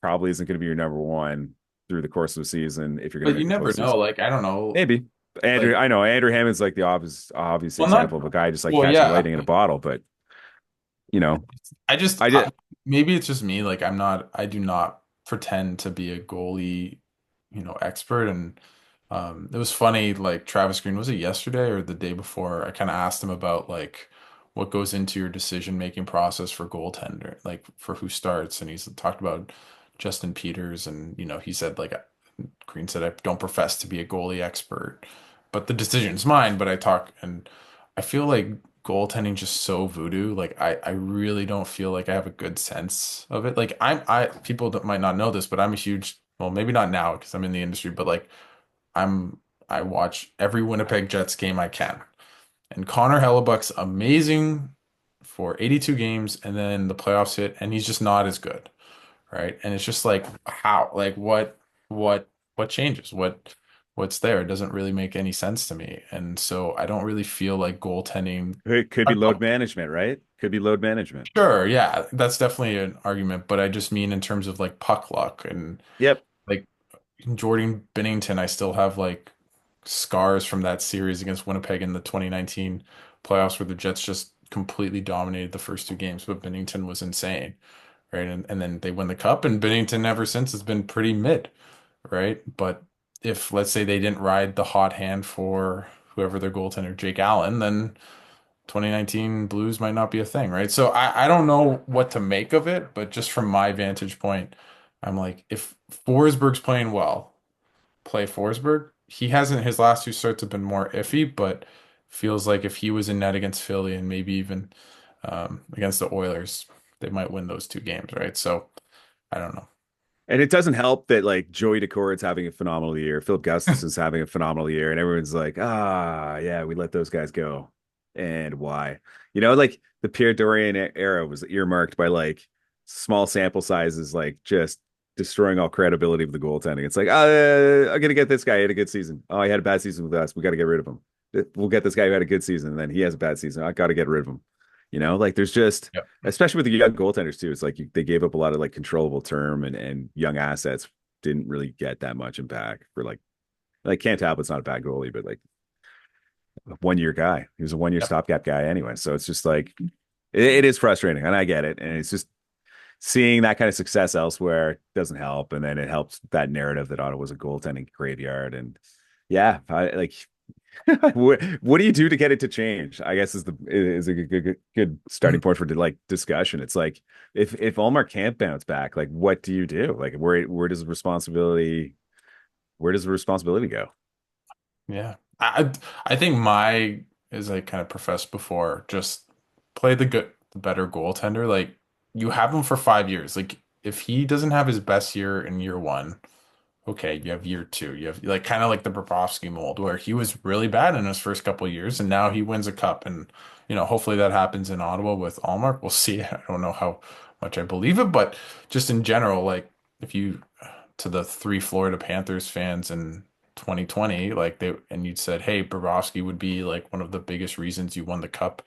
probably isn't going to be your number one through the course of the season if you're going but to you make the never know. postseason. Like I don't know. Maybe Andrew. Like I know Andrew Hammond's like the obvious well example of a not guy just like well catching yeah. lightning in a bottle. But you know, I just I did. maybe it's just me. Like I do not pretend to be a goalie, expert. And it was funny. Like Travis Green, was it yesterday or the day before? I kind of asked him about like what goes into your decision making process for goaltender, like for who starts. And he's talked about Justin Peters, and he said like Green said, I don't profess to be a goalie expert, but the decision's mine. But I talk and I feel like goaltending just so voodoo. Like I really don't feel like I have a good sense of it. Like I people that might not know this, but I'm a huge, well, maybe not now because I'm in the industry, but like I'm I watch every Winnipeg Jets game I can. And Connor Hellebuck's amazing for 82 games, and then the playoffs hit, and he's just not as good, right? And it's just like how, like what, what changes? What's there? It doesn't really make any sense to me, and so I don't really feel like goaltending. It could be load management, right? Could be load management. Sure, yeah, that's definitely an argument, but I just mean in terms of like puck luck and Yep. like Jordan Binnington. I still have like scars from that series against Winnipeg in the 2019 playoffs where the Jets just completely dominated the first two games, but Binnington was insane, right? And then they win the cup, and Binnington ever since has been pretty mid, right? But if let's say they didn't ride the hot hand for whoever their goaltender, Jake Allen, then 2019 Blues might not be a thing, right? So I don't know what to make of it, but just from my vantage point, I'm like, if Forsberg's playing well, play Forsberg. He hasn't, his last two starts have been more iffy, but feels like if he was in net against Philly and maybe even against the Oilers, they might win those two games, right? So I don't know. And it doesn't help that like Joey Decor's having a phenomenal year, Philip Gustafson's having a phenomenal year, and everyone's like, ah, yeah, we let those guys go. And why? Like the Pierre Dorian era was earmarked by like small sample sizes, like just destroying all credibility of the goaltending. It's like, I'm gonna get this guy. He had a good season. Oh, he had a bad season with us. We got to get rid of him. We'll get this guy who had a good season, and then he has a bad season. I got to get rid of him. Like there's just Yep. especially with the young goaltenders too. It's like they gave up a lot of like controllable term and young assets didn't really get that much impact for like Cam Talbot's not a bad goalie, but like a 1 year guy. He was a 1 year Yep. stopgap guy anyway. So it's just like it is frustrating, and I get it. And it's just seeing that kind of success elsewhere doesn't help, and then it helps that narrative that Ottawa was a goaltending graveyard. And yeah, I like what do you do to get it to change? I guess is a good starting point for like discussion. It's like if Ulmark can't bounce back, like what do you do? Like where does the responsibility go? Yeah. I think my, as I kind of professed before, just play the better goaltender. Like you have him for 5 years. Like if he doesn't have his best year in year one, okay, you have year two. You have like kind of like the Bobrovsky mold where he was really bad in his first couple of years and now he wins a cup. And, hopefully that happens in Ottawa with Allmark. We'll see. I don't know how much I believe it, but just in general, like if you, to the three Florida Panthers fans in 2020, like and you'd said, hey, Bobrovsky would be like one of the biggest reasons you won the cup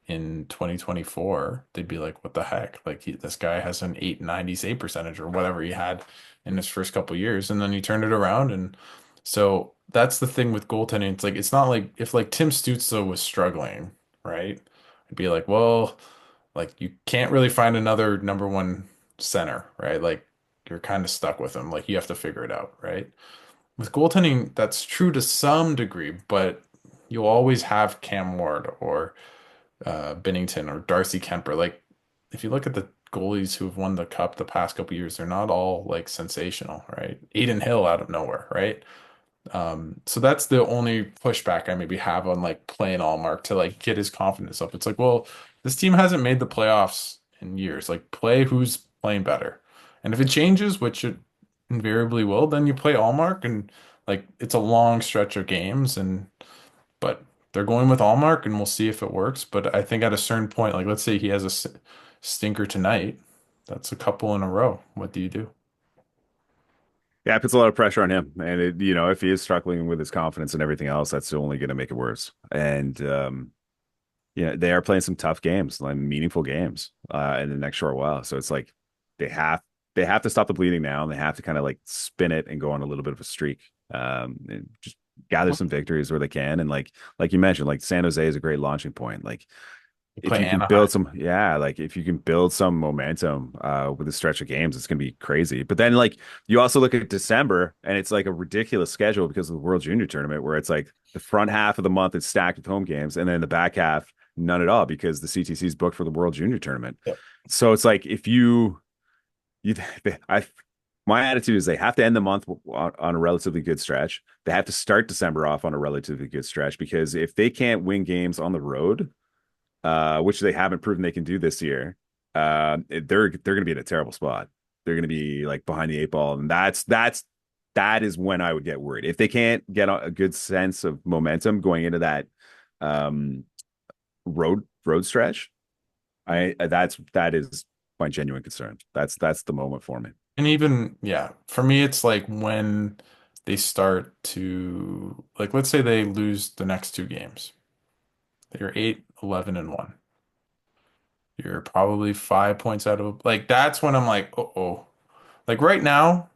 in 2024, they'd be like, what the heck? Like this guy has an 890 save percentage or whatever he had in his first couple years, and then he turned it around. And so that's the thing with goaltending. It's like it's not like if like Tim Stutzle was struggling, right? I'd be like, well, like you can't really find another number one center, right? Like you're kind of stuck with him. Like you have to figure it out, right? With goaltending, that's true to some degree, but you'll always have Cam Ward or Binnington or Darcy Kemper. Like if you look at the goalies who have won the cup the past couple years, they're not all like sensational, right? Aiden Hill out of nowhere, right? So that's the only pushback I maybe have on like playing Allmark to like get his confidence up. It's like, well, this team hasn't made the playoffs in years. Like play who's playing better. And if it changes, which it invariably will, then you play Allmark and like it's a long stretch of games and but they're going with Allmark and we'll see if it works. But I think at a certain point, like let's say he has a stinker tonight, that's a couple in a row. What do you do? Yeah, it puts a lot of pressure on him. And if he is struggling with his confidence and everything else, that's only going to make it worse. And they are playing some tough games, like meaningful games, in the next short while. So it's like they have they have to stop the bleeding now, and they have to kind of like spin it and go on a little bit of a streak. And just gather some victories where they can. And like you mentioned, like San Jose is a great launching point. Like You if play you can Anaheim. build some, yeah, like if you can build some momentum with a stretch of games, it's going to be crazy. But then like you also look at December and it's like a ridiculous schedule because of the World Junior Tournament where it's like the front half of the month is stacked with home games and then the back half none at all because the CTC is booked for the World Junior Tournament. Yep. So it's like if you I my attitude is they have to end the month on a relatively good stretch. They have to start December off on a relatively good stretch because if they can't win games on the road, which they haven't proven they can do this year, they're going to be in a terrible spot. They're going to be like behind the eight ball, and that is when I would get worried if they can't get a good sense of momentum going into that um, road stretch. That is my genuine concern. That's the moment for me. And even, yeah, for me, it's like when they start to, like, let's say they lose the next two games. You're 8, 11, and 1. You're probably 5 points out of, like, that's when I'm like, oh. Like, right now,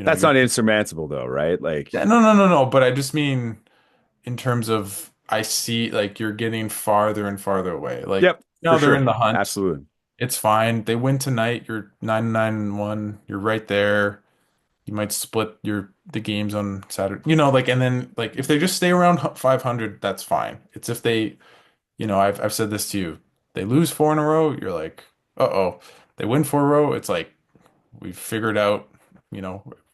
That's you're, not insurmountable though, right? Like, yeah, no. But I just mean, in terms of, I see, like, you're getting farther and farther away. Like, yep, for now they're in sure, the hunt. absolutely. It's fine. They win tonight. You're 9-9-1. You're right there. You might split the games on Saturday. Like and then like if they just stay around 500, that's fine. It's if they, I've said this to you. They lose four in a row, you're like, uh-oh. They win four in a row, it's like we've figured out,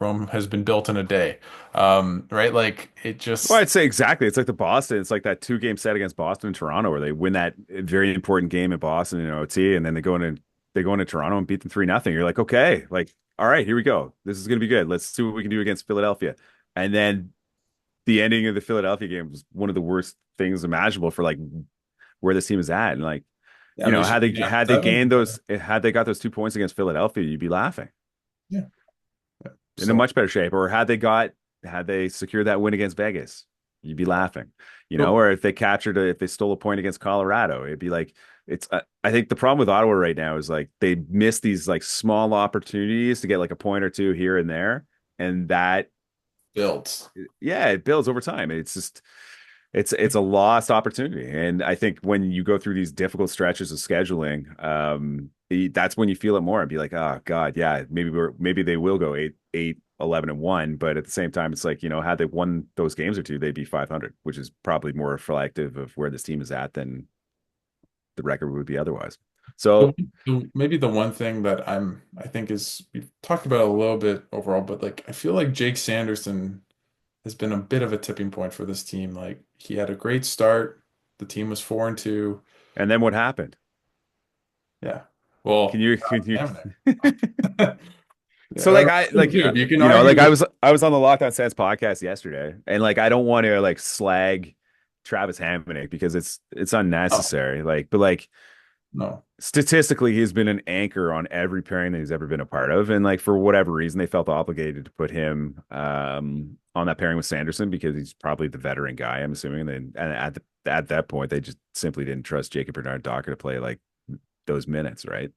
Rome has been built in a day. Right? Like it Well, just I'd say exactly. It's like the Boston. It's like that two-game set against Boston and Toronto, where they win that very important game in Boston in OT, and then they go into Toronto and beat them 3-0. You're like, okay, like, all right, here we go. This is gonna be good. Let's see what we can do against Philadelphia. And then the ending of the Philadelphia game was one of the worst things imaginable for like where this team is at. And like, yeah, they had should they be down had they gained 7. those, had they got those 2 points against Philadelphia, you'd be laughing Yeah. in a So much better shape. Or had they secured that win against Vegas, you'd be laughing, but or if they stole a point against Colorado, it'd be like I think the problem with Ottawa right now is like they miss these like small opportunities to get like a point or two here and there, and that builds. yeah, it builds over time. It's just it's a lost opportunity, and I think when you go through these difficult stretches of scheduling, that's when you feel it more and be like, oh God, yeah, maybe they will go 8, 11 and 1, but at the same time, it's like had they won those games or two, they'd be 500, which is probably more reflective of where this team is at than the record would be otherwise. So So, maybe the one thing that I think is we've talked about a little bit overall, but like I feel like Jake Sanderson has been a bit of a tipping point for this team. Like he had a great start. The team was 4-2. and then what happened? Yeah. Can Well, you can you? damn it. So Yeah, like I like dude, you can argue like with I was on the Lockdown Sens podcast yesterday, and like I don't want to like slag Travis Hamonic because it's no, unnecessary. Like, but like no. statistically, he's been an anchor on every pairing that he's ever been a part of, and like for whatever reason, they felt obligated to put him on that pairing with Sanderson because he's probably the veteran guy. I'm assuming, and at that point, they just simply didn't trust Jacob Bernard Docker to play like those minutes, right?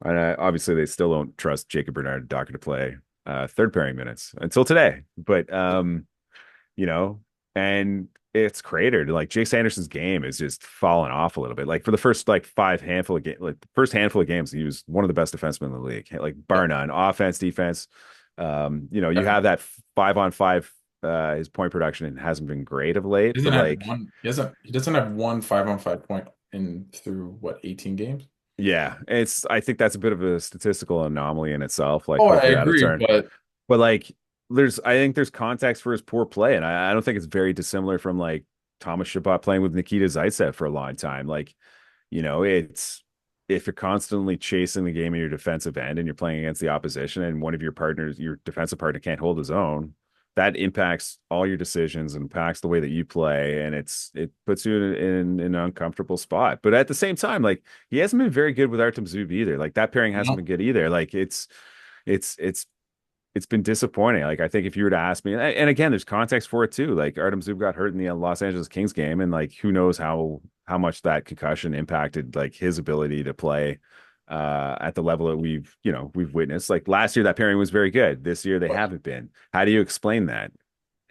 And obviously, they still don't trust Jacob Bernard Docker to play third pairing minutes until today. But you know, and it's cratered. Like Jake Sanderson's game is just fallen off a little bit. Like for the first like like the first handful of games, he was one of the best defensemen in the league, like Yeah, bar none, offense, defense. You have definitely. that 5-on-5 his point production hasn't been great of late, He but doesn't have like one. He doesn't have one 5-on-5 point in through what 18 games. yeah, it's I think that's a bit of a statistical anomaly in itself. Like Oh, I hopefully that'll agree, turn. but But like I think there's context for his poor play, and I don't think it's very dissimilar from like Thomas Chabot playing with Nikita Zaitsev for a long time. Like, it's if you're constantly chasing the game in your defensive end and you're playing against the opposition and one of your partners, your defensive partner can't hold his own, that impacts all your decisions and impacts the way that you play. And it puts you in an uncomfortable spot. But at the same time, like he hasn't been very good with Artem Zub either. Like that pairing hasn't no, been good either. Like it's it's it's been disappointing. Like I think if you were to ask me, and again, there's context for it too. Like Artem Zub got hurt in the Los Angeles Kings game, and like who knows how much that concussion impacted like his ability to play at the level that we've witnessed. Like last year, that pairing was very good. This year, they haven't been. How do you explain that?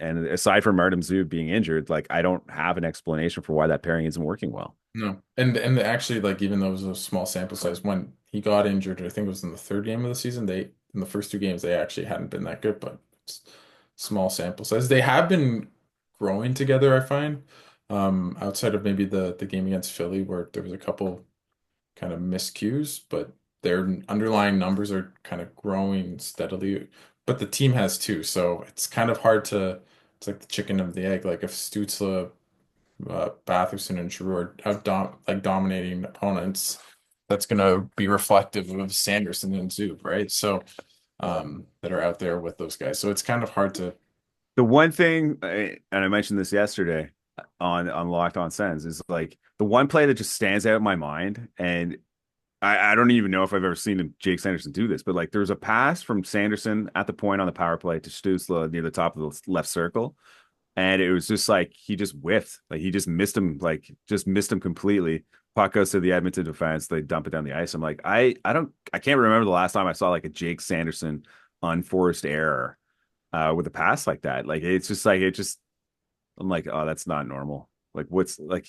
And aside from Artem Zub being injured, like I don't have an explanation for why that pairing isn't working well. no, and actually, like even though it was a small sample size, when he got injured, I think it was in the third game of the season. They in the first two games they actually hadn't been that good, but it's small sample size. They have been growing together, I find. Outside of maybe the game against Philly, where there was a couple kind of miscues, but their underlying numbers are kind of growing steadily. But the team has too, so it's kind of hard to. It's like the chicken of the egg. Like if Stutzle, Batherson, and Giroux are like dominating opponents, that's gonna be reflective of Sanderson and Zub, right? So that are out there with those guys. So it's kind of hard to. The one thing, and I mentioned this yesterday on Locked On Sens, is like the one play that just stands out in my mind, and I don't even know if I've ever seen Jake Sanderson do this, but like there's a pass from Sanderson at the point on the power play to Stutzle near the top of the left circle, and it was just like he just whiffed, like he just missed him, like just missed him completely. Puck goes to the Edmonton defense, they dump it down the ice. I'm like, I can't remember the last time I saw like a Jake Sanderson unforced error with a pass like that. Like it's just like it just I'm like, oh, that's not normal. Like what's like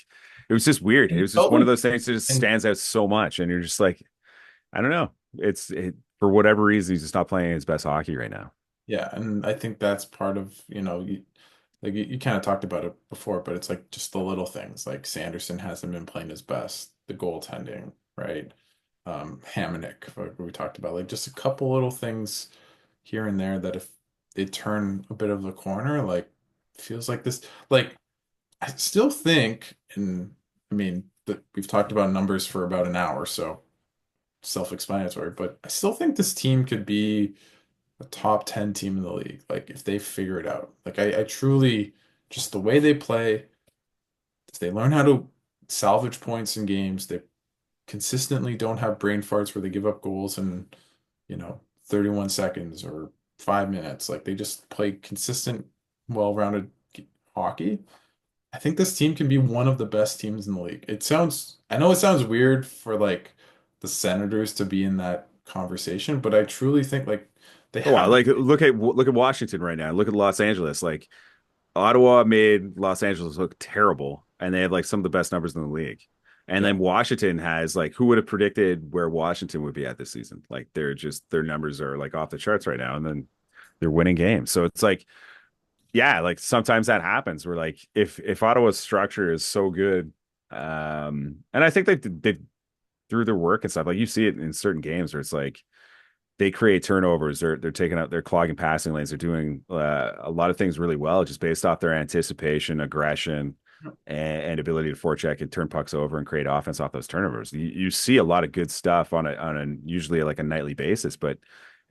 it was just weird. It And was just felt one of like, those things that just and stands out so much. And you're just like, I don't know. For whatever reason, he's just not playing his best hockey right now. yeah, and I think that's part of, like you kind of talked about it before, but it's like just the little things. Like Sanderson hasn't been playing his best, the goaltending, right? Hamonic, like we talked about, like just a couple little things here and there that if they turn a bit of the corner, like feels like this, like I still think, and I mean, that we've talked about numbers for about an hour, so self-explanatory, but I still think this team could be a top 10 team in the league. Like if they figure it out. Like I truly just the way they play, if they learn how to salvage points in games, they consistently don't have brain farts where they give up goals in, 31 seconds or 5 minutes. Like they just play consistent, well-rounded hockey. I think this team can be one of the best teams in the league. I know it sounds weird for like the Senators to be in that conversation, but I truly think like they Oh, have. like look at Washington right now. Look at Los Angeles. Like Ottawa made Los Angeles look terrible, and they have like some of the best numbers in the league. And Yeah, then Washington has like who would have predicted where Washington would be at this season? Like their numbers are like off the charts right now, and then they're winning games. So it's like yeah, like sometimes that happens where like if Ottawa's structure is so good, and I think they through their work and stuff, like you see it in certain games where it's like they create turnovers, they're taking out, they're clogging passing lanes, they're doing a lot of things really well just based off their anticipation, aggression, and ability to forecheck and turn pucks over and create offense off those turnovers. You see a lot of good stuff on a usually like a nightly basis, but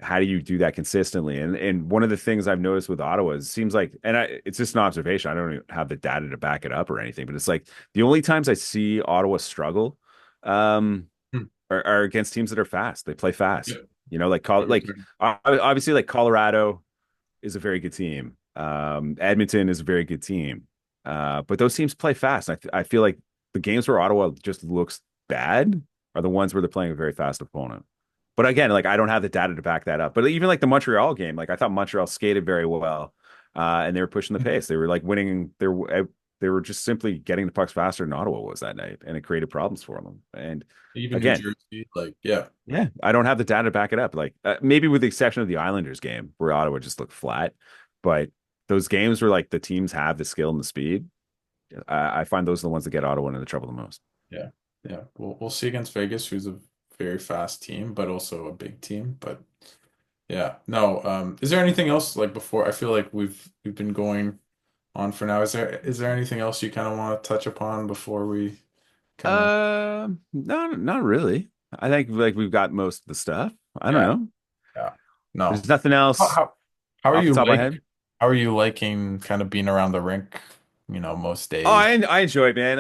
how do you do that consistently? And one of the things I've noticed with Ottawa is it seems like, it's just an observation. I don't even have the data to back it up or anything, but it's like the only times I see Ottawa struggle um, Hmm. are against teams that are fast. They play fast. Yeah. Obviously like Colorado is a very good team. Edmonton is a very good team. But those teams play fast. I feel like the games where Ottawa just looks bad are the ones where they're playing a very fast opponent. But again, like I don't have the data to back that up. But even like the Montreal game, like I thought Montreal skated very well, and they were pushing the pace. They were like winning. They were just simply getting the pucks faster than Ottawa was that night, and it created problems for them. And Even New again, Jersey, like yeah, yeah, I don't have the data to back it up. Like maybe with the exception of the Islanders game where Ottawa just looked flat, but those games where like the teams have the skill and the speed, I find those are the ones that get Ottawa into the trouble the most. Yeah. Yeah. We'll see against Vegas, who's a very fast team, but also a big team. But yeah. No, is there anything else like before? I feel like we've been going on for now. Is there anything else you kind of want to touch upon before we kind of No, not really. I think like we've got most of the stuff. I don't yeah, know. yeah. No. There's nothing How, else how how are off the you top of my head. how are you liking kind of being around the rink, most Oh, days? I enjoy it, man.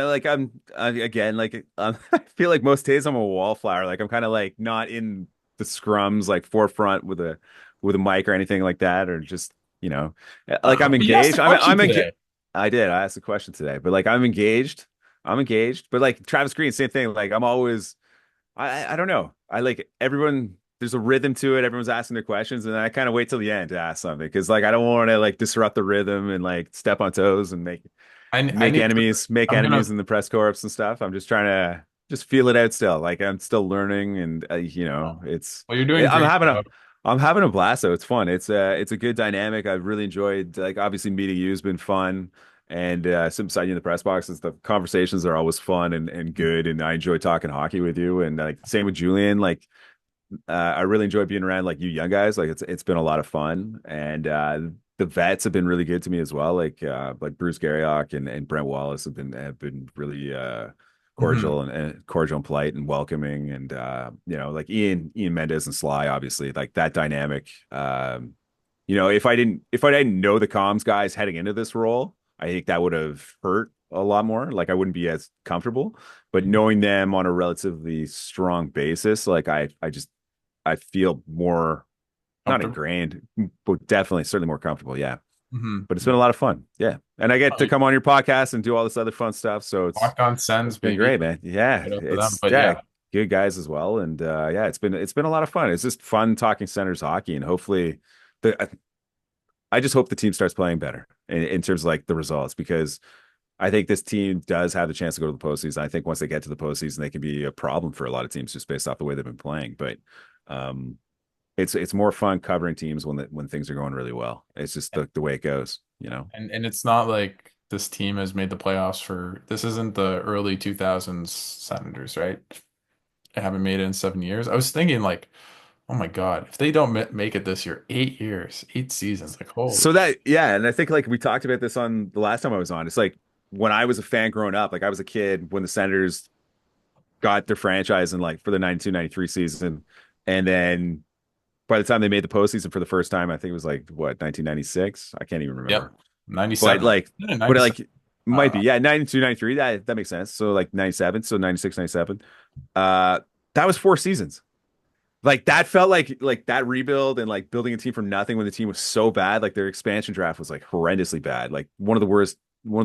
Again, like I feel like most days I'm a wallflower. Like I'm kind of like not in the scrums like forefront with a mic or anything like that, or just like I'm Wow. But you asked a engaged. question I'm engaged. today. I did. I asked a question today, but like I'm engaged. I'm engaged. But like Travis Green, same thing. Like I'm always. I don't know. I like everyone. There's a rhythm to it. Everyone's asking their questions, and I kind of wait till the end to ask something because like I don't want to like disrupt the rhythm and like step on toes and I need to make I'm enemies gonna in the press corps and stuff. I'm just trying to just feel it out still. Like I'm still learning, and oh, well, you're doing I'm great, having a though. I'm having a blast. So it's fun. It's a good dynamic. I've really enjoyed like obviously meeting you has been fun. And sitting beside you in the press boxes, the conversations are always fun and good. And I enjoy talking hockey with you. And like same with Julian. Like I really enjoy being around like you young guys. Like it's been a lot of fun, and the vets have been really good to me as well. Like Bruce Garriock and Brent Wallace have been really Hmm. cordial and polite and welcoming, and like Ian Mendes and Sly, obviously like that dynamic. If I didn't know the comms guys heading into this role, I think that would have hurt a lot more. Like I wouldn't be as comfortable. But knowing them on a relatively strong basis, like I feel more not Comfortable. ingrained, but definitely certainly more comfortable. Yeah. But it's been a Yeah. lot of fun. Yeah. And I get to come on your podcast and do all this other fun stuff. So Walk on it's Sens, been baby. great, man. Yeah. Get up for them. It's But yeah, yeah, good guys as well. And yeah, it's been a lot of fun. It's just fun talking Senators hockey and hopefully the I just hope the team starts playing better in terms of like the results because I think this team does have the chance to go to the postseason. I think once they get to the postseason, they can be a problem for a lot of teams just based off the way they've been playing. But um, it's more fun covering teams when things are going really well. It's just the way it goes, you know. and it's not like this team has made the playoffs for this isn't the early 2000s Senators, right? They haven't made it in 7 years. I was thinking like, oh my God, if they don't make it this year, 8 years, 8 seasons, like holy So that yeah, and I think like we talked about this on the last time I was on. It's like when I was a fan growing up, like I was a kid when the Senators got their franchise and like for the 92-93 season, and then by the time they made the postseason for the first time, I think it was like what 1996. I can't even Yep. remember. But 97. like, Yeah, but 97. like, might be Uh, yeah, 92, 93. That makes sense. So like 97, so 96, 97. Uh, that was 4 seasons. Like that felt like that rebuild and like building a team from nothing when the team was so bad. Like their expansion draft was like horrendously bad. Like one of the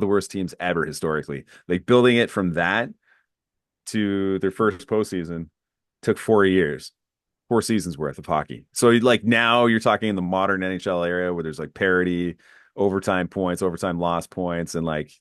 worst teams ever historically. Like building it from that to their first postseason took 4 years, 4 seasons worth of hockey. So like now you're talking in the modern NHL area where there's like parity, overtime points, overtime loss points, and like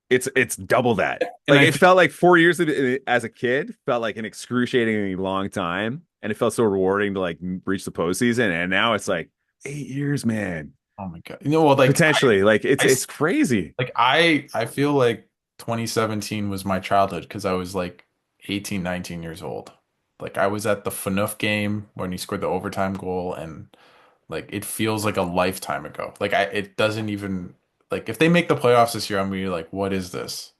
it's double that. and Like I it think felt like 4 years as a kid felt like an excruciatingly long time, and it felt so rewarding to like reach the postseason. And now it's like 8 years, man. oh my God. Well, like Potentially, like I it's crazy. like I feel like 2017 was my childhood because I was like 18, 19 years old. Like I was at the FNUF game when he scored the overtime goal and like it feels like a lifetime ago. Like it doesn't even like if they make the playoffs this year, I'm gonna be like, what is this?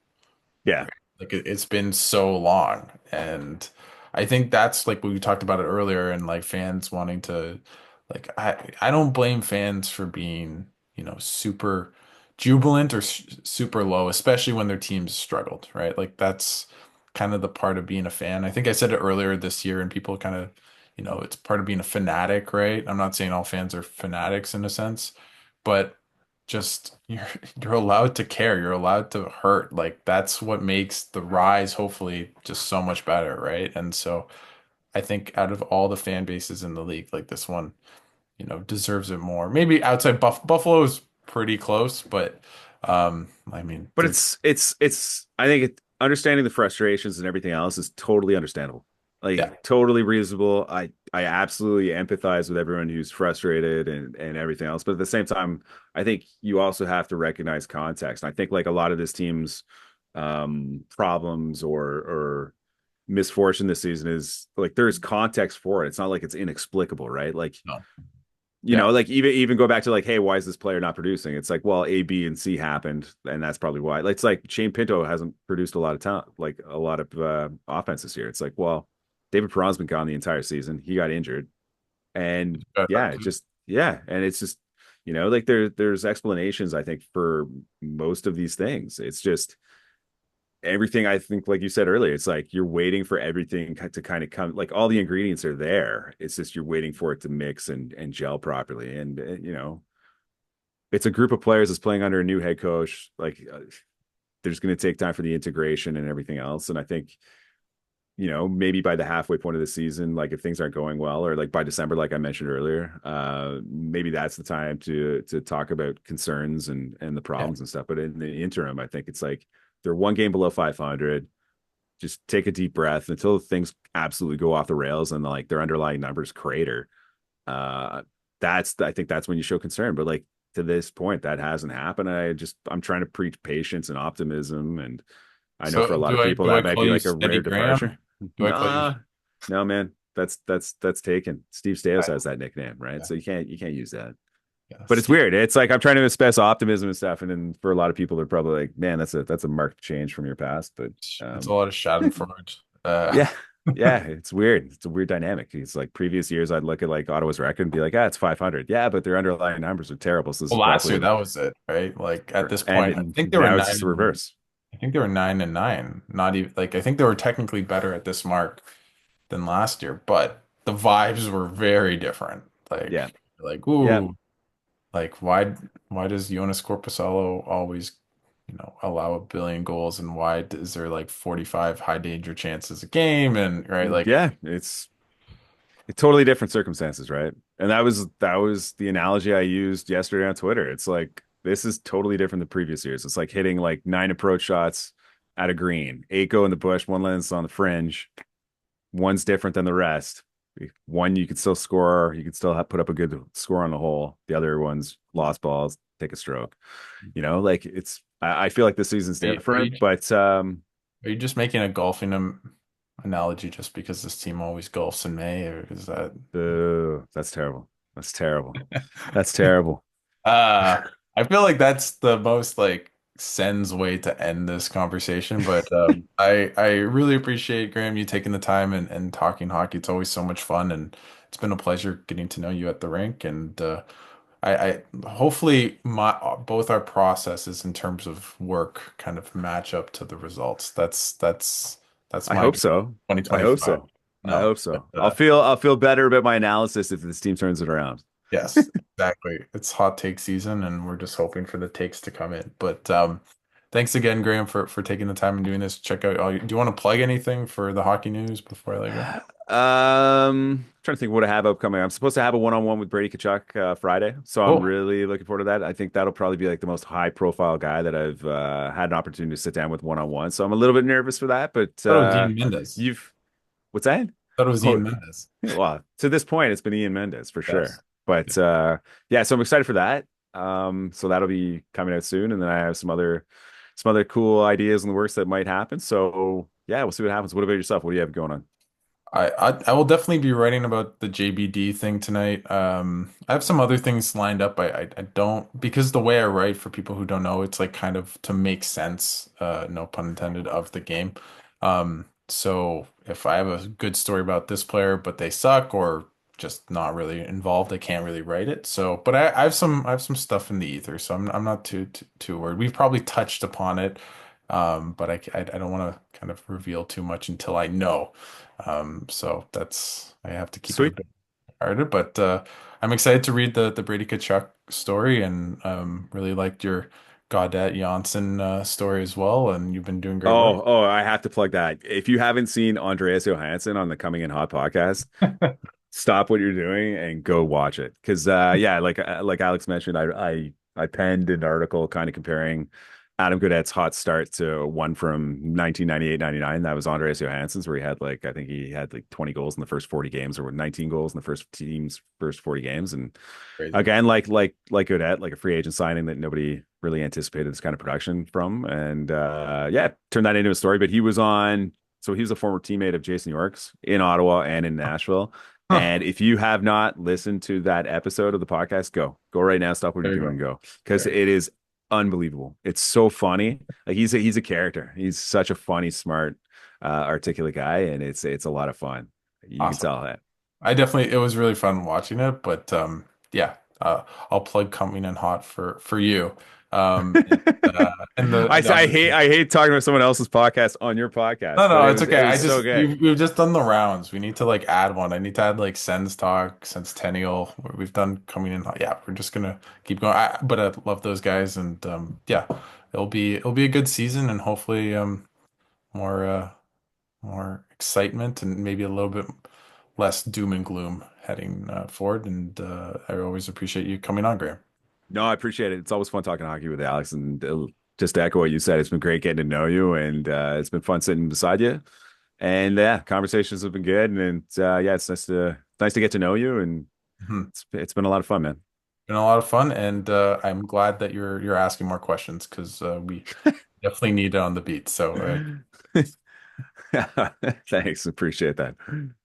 Yeah, Like it's been so long, and I think that's like we talked about it earlier, and like fans wanting to, like I don't blame fans for being super jubilant or super low, especially when their teams struggled, right? Like that's kind of the part of being a fan. I think I said it earlier this year, and people kind of, it's part of being a fanatic, right? I'm not saying all fans are fanatics in a sense, but just you're allowed to care. You're allowed to hurt. Like that's what makes the rise hopefully just so much better, right? And so I think out of all the fan bases in the league, like this one, deserves it more. Maybe outside Buffalo is pretty close, but I mean, but it's I think understanding the frustrations and everything else is totally understandable. Like Yeah, totally reasonable. I absolutely empathize with everyone who's frustrated and everything else. But at the same time, I think you also have to recognize context. I think like a lot of this team's problems or misfortune this season is like there's context for it. It's not like it's inexplicable, right? Like, no, yeah. like even go back to like, hey, why is this player not producing? It's like, well, A, B, and C happened, and that's probably why. Like, it's like Shane Pinto hasn't produced a lot of talent, like a lot of offense this year. It's like, well, David Perron's been gone the entire season. He got injured, and Got yeah, hurt it too. just and it's just like there's explanations I think for most of these things. It's just everything I think, like you said earlier, it's like you're waiting for everything to kind of come, like all the ingredients are there. It's just you're waiting for it to mix and gel properly. And it's a group of players that's playing under a new head coach. Like there's going to take time for the integration and everything else. And I think maybe by the halfway point of the season, like if things aren't going well, or like by December, like I mentioned earlier, maybe that's the time to talk about concerns and the Yeah. problems and stuff. But in the interim, I think it's like they're one game below 500. Just take a deep breath until things absolutely go off the rails and like their underlying numbers crater. Uh, I think that's when you show concern. But like to this point, that hasn't happened. I'm trying to preach patience and optimism, and I know for a So lot of people do I that might call be you like a Steady rare Graham? departure. Do I call you? Nah, no, man, that's taken. Steve Stais I, has that nickname, right? yeah, So you can't use that. yeah. But it's weird. It's like I'm trying to express optimism and stuff, and then for a lot of people, they're probably like, "Man, that's a marked change from your past." But It's a lot of Schadenfreude. yeah, yeah, it's weird. It's a weird dynamic. It's like previous years, I'd look at like Ottawa's record and be like, it's 500. Yeah, but their underlying numbers are terrible. So this is Well, last year probably that was it, right? Like at this point, I and think they were now it's nine just the and reverse. I think they were 9-9. Not even like I think they were technically better at this mark than last year, but the vibes were very different. Yeah, Like yeah, ooh, like why does Jonas Corposalo always, allow a billion goals, and why is there like 45 high danger chances a game, and right like yeah. It's totally different circumstances, right? And that was the analogy I used yesterday on Twitter. It's like this is totally different than previous years. It's like hitting like 9 approach shots at a green, 8 go in the bush, one lands on the fringe. One's different than the rest. One you could still score, you could still put up a good score on the hole. The other one's lost balls, take a stroke. Like I feel like this season's are you, are you different, but are you just making a golfing analogy just because this team always golfs in May, or is that that's terrible. That's terrible. That's terrible. Uh, I feel like that's the most like Sens way to end this conversation, but I really appreciate Graham you taking the time and talking hockey. It's always so much fun, and it's been a pleasure getting to know you at the rink. And I hopefully my both our processes in terms of work kind of match up to the results. That's I my hope goal, so. I hope 2025. so. I No, hope but so. I'll feel better about my analysis if this team turns it around. yes, exactly. It's hot take season, and we're just hoping for the takes to come in. But thanks again, Graham, for taking the time and doing this. Check out all. Do you want to plug anything for the hockey news before I let go? Trying to think what I have upcoming. I'm supposed to have a one-on-one with Brady Kachuk Friday, so I'm Oh, really looking forward to that. I think that'll probably be like the most high-profile guy that I've had an opportunity to sit down with one-on-one. So I'm a little bit nervous for that, but I thought it was Ian Mendes. you've what's that? I thought it was Oh, Ian Mendes. well, to this point, it's been Ian Mendes for sure. Yes. But yeah, so I'm excited for that. So that'll be coming out soon, and then I have some other cool ideas in the works that might happen. So yeah, we'll see what happens. What about yourself? What do you have going on? I will definitely be writing about the JBD thing tonight. I have some other things lined up. I don't because the way I write for people who don't know, it's like kind of to make sense, no pun intended, of the game. So if I have a good story about this player, but they suck or just not really involved, I can't really write it. So, but I have some stuff in the ether, so I'm not too worried. We've probably touched upon it, but I don't want to kind of reveal too much until I know. So that's I have to keep it a Sweet. bit guarded, but I'm excited to read the Brady Tkachuk story, and really liked your Gaudette Janssen story as well, and you've been doing great work. Oh, I have to plug that. If you haven't seen Andreas Johansson on the Coming in Hot podcast, stop what you're doing and go watch it. Because yeah, like Alex mentioned, I penned an article kind of comparing Adam Gaudette's hot start to one from 1998-99. That was Andreas Johansson's, where he had like, I think he had like 20 goals in the first 40 games, or 19 goals in the first team's first 40 games. And Crazy. again, like Gaudette, like a free agent signing that nobody really anticipated this kind of production from. And yeah, turned that into a story. But he was on, so he was a former teammate of Jason York's in Ottawa and in Nashville. Huh. And if you have not listened to that episode of the podcast, go right now, stop what you're There you doing go. and go, because There you it is unbelievable. It's so funny. Like he's a character. He's such a funny, smart, articulate guy, and it's a lot of fun. go. You can Awesome. tell that. I definitely it was really fun watching it, but yeah, I'll plug coming in hot for you. And the I other hate team. I hate talking about someone else's podcast on your No, podcast, but no, it's it okay. I was so just good. we've just done the rounds. We need to like add one. I need to add like Sens talk, Centennial. We've done coming in hot. Yeah, we're just gonna keep going. But I love those guys, and yeah, it'll be a good season, and hopefully more more excitement and maybe a little bit less doom and gloom heading forward. And I always appreciate you coming on, Graham. No, I appreciate it. It's always fun talking hockey with Alex, and just to echo what you said, it's been great getting to know you, and it's been fun sitting beside you. And yeah, conversations have been good, and yeah, it's nice to get to know you, and Mhm. it's been a lot of fun, man. Been a lot of fun, and I'm glad that you're asking more questions because we definitely need it on the beat. So Thanks, appreciate that.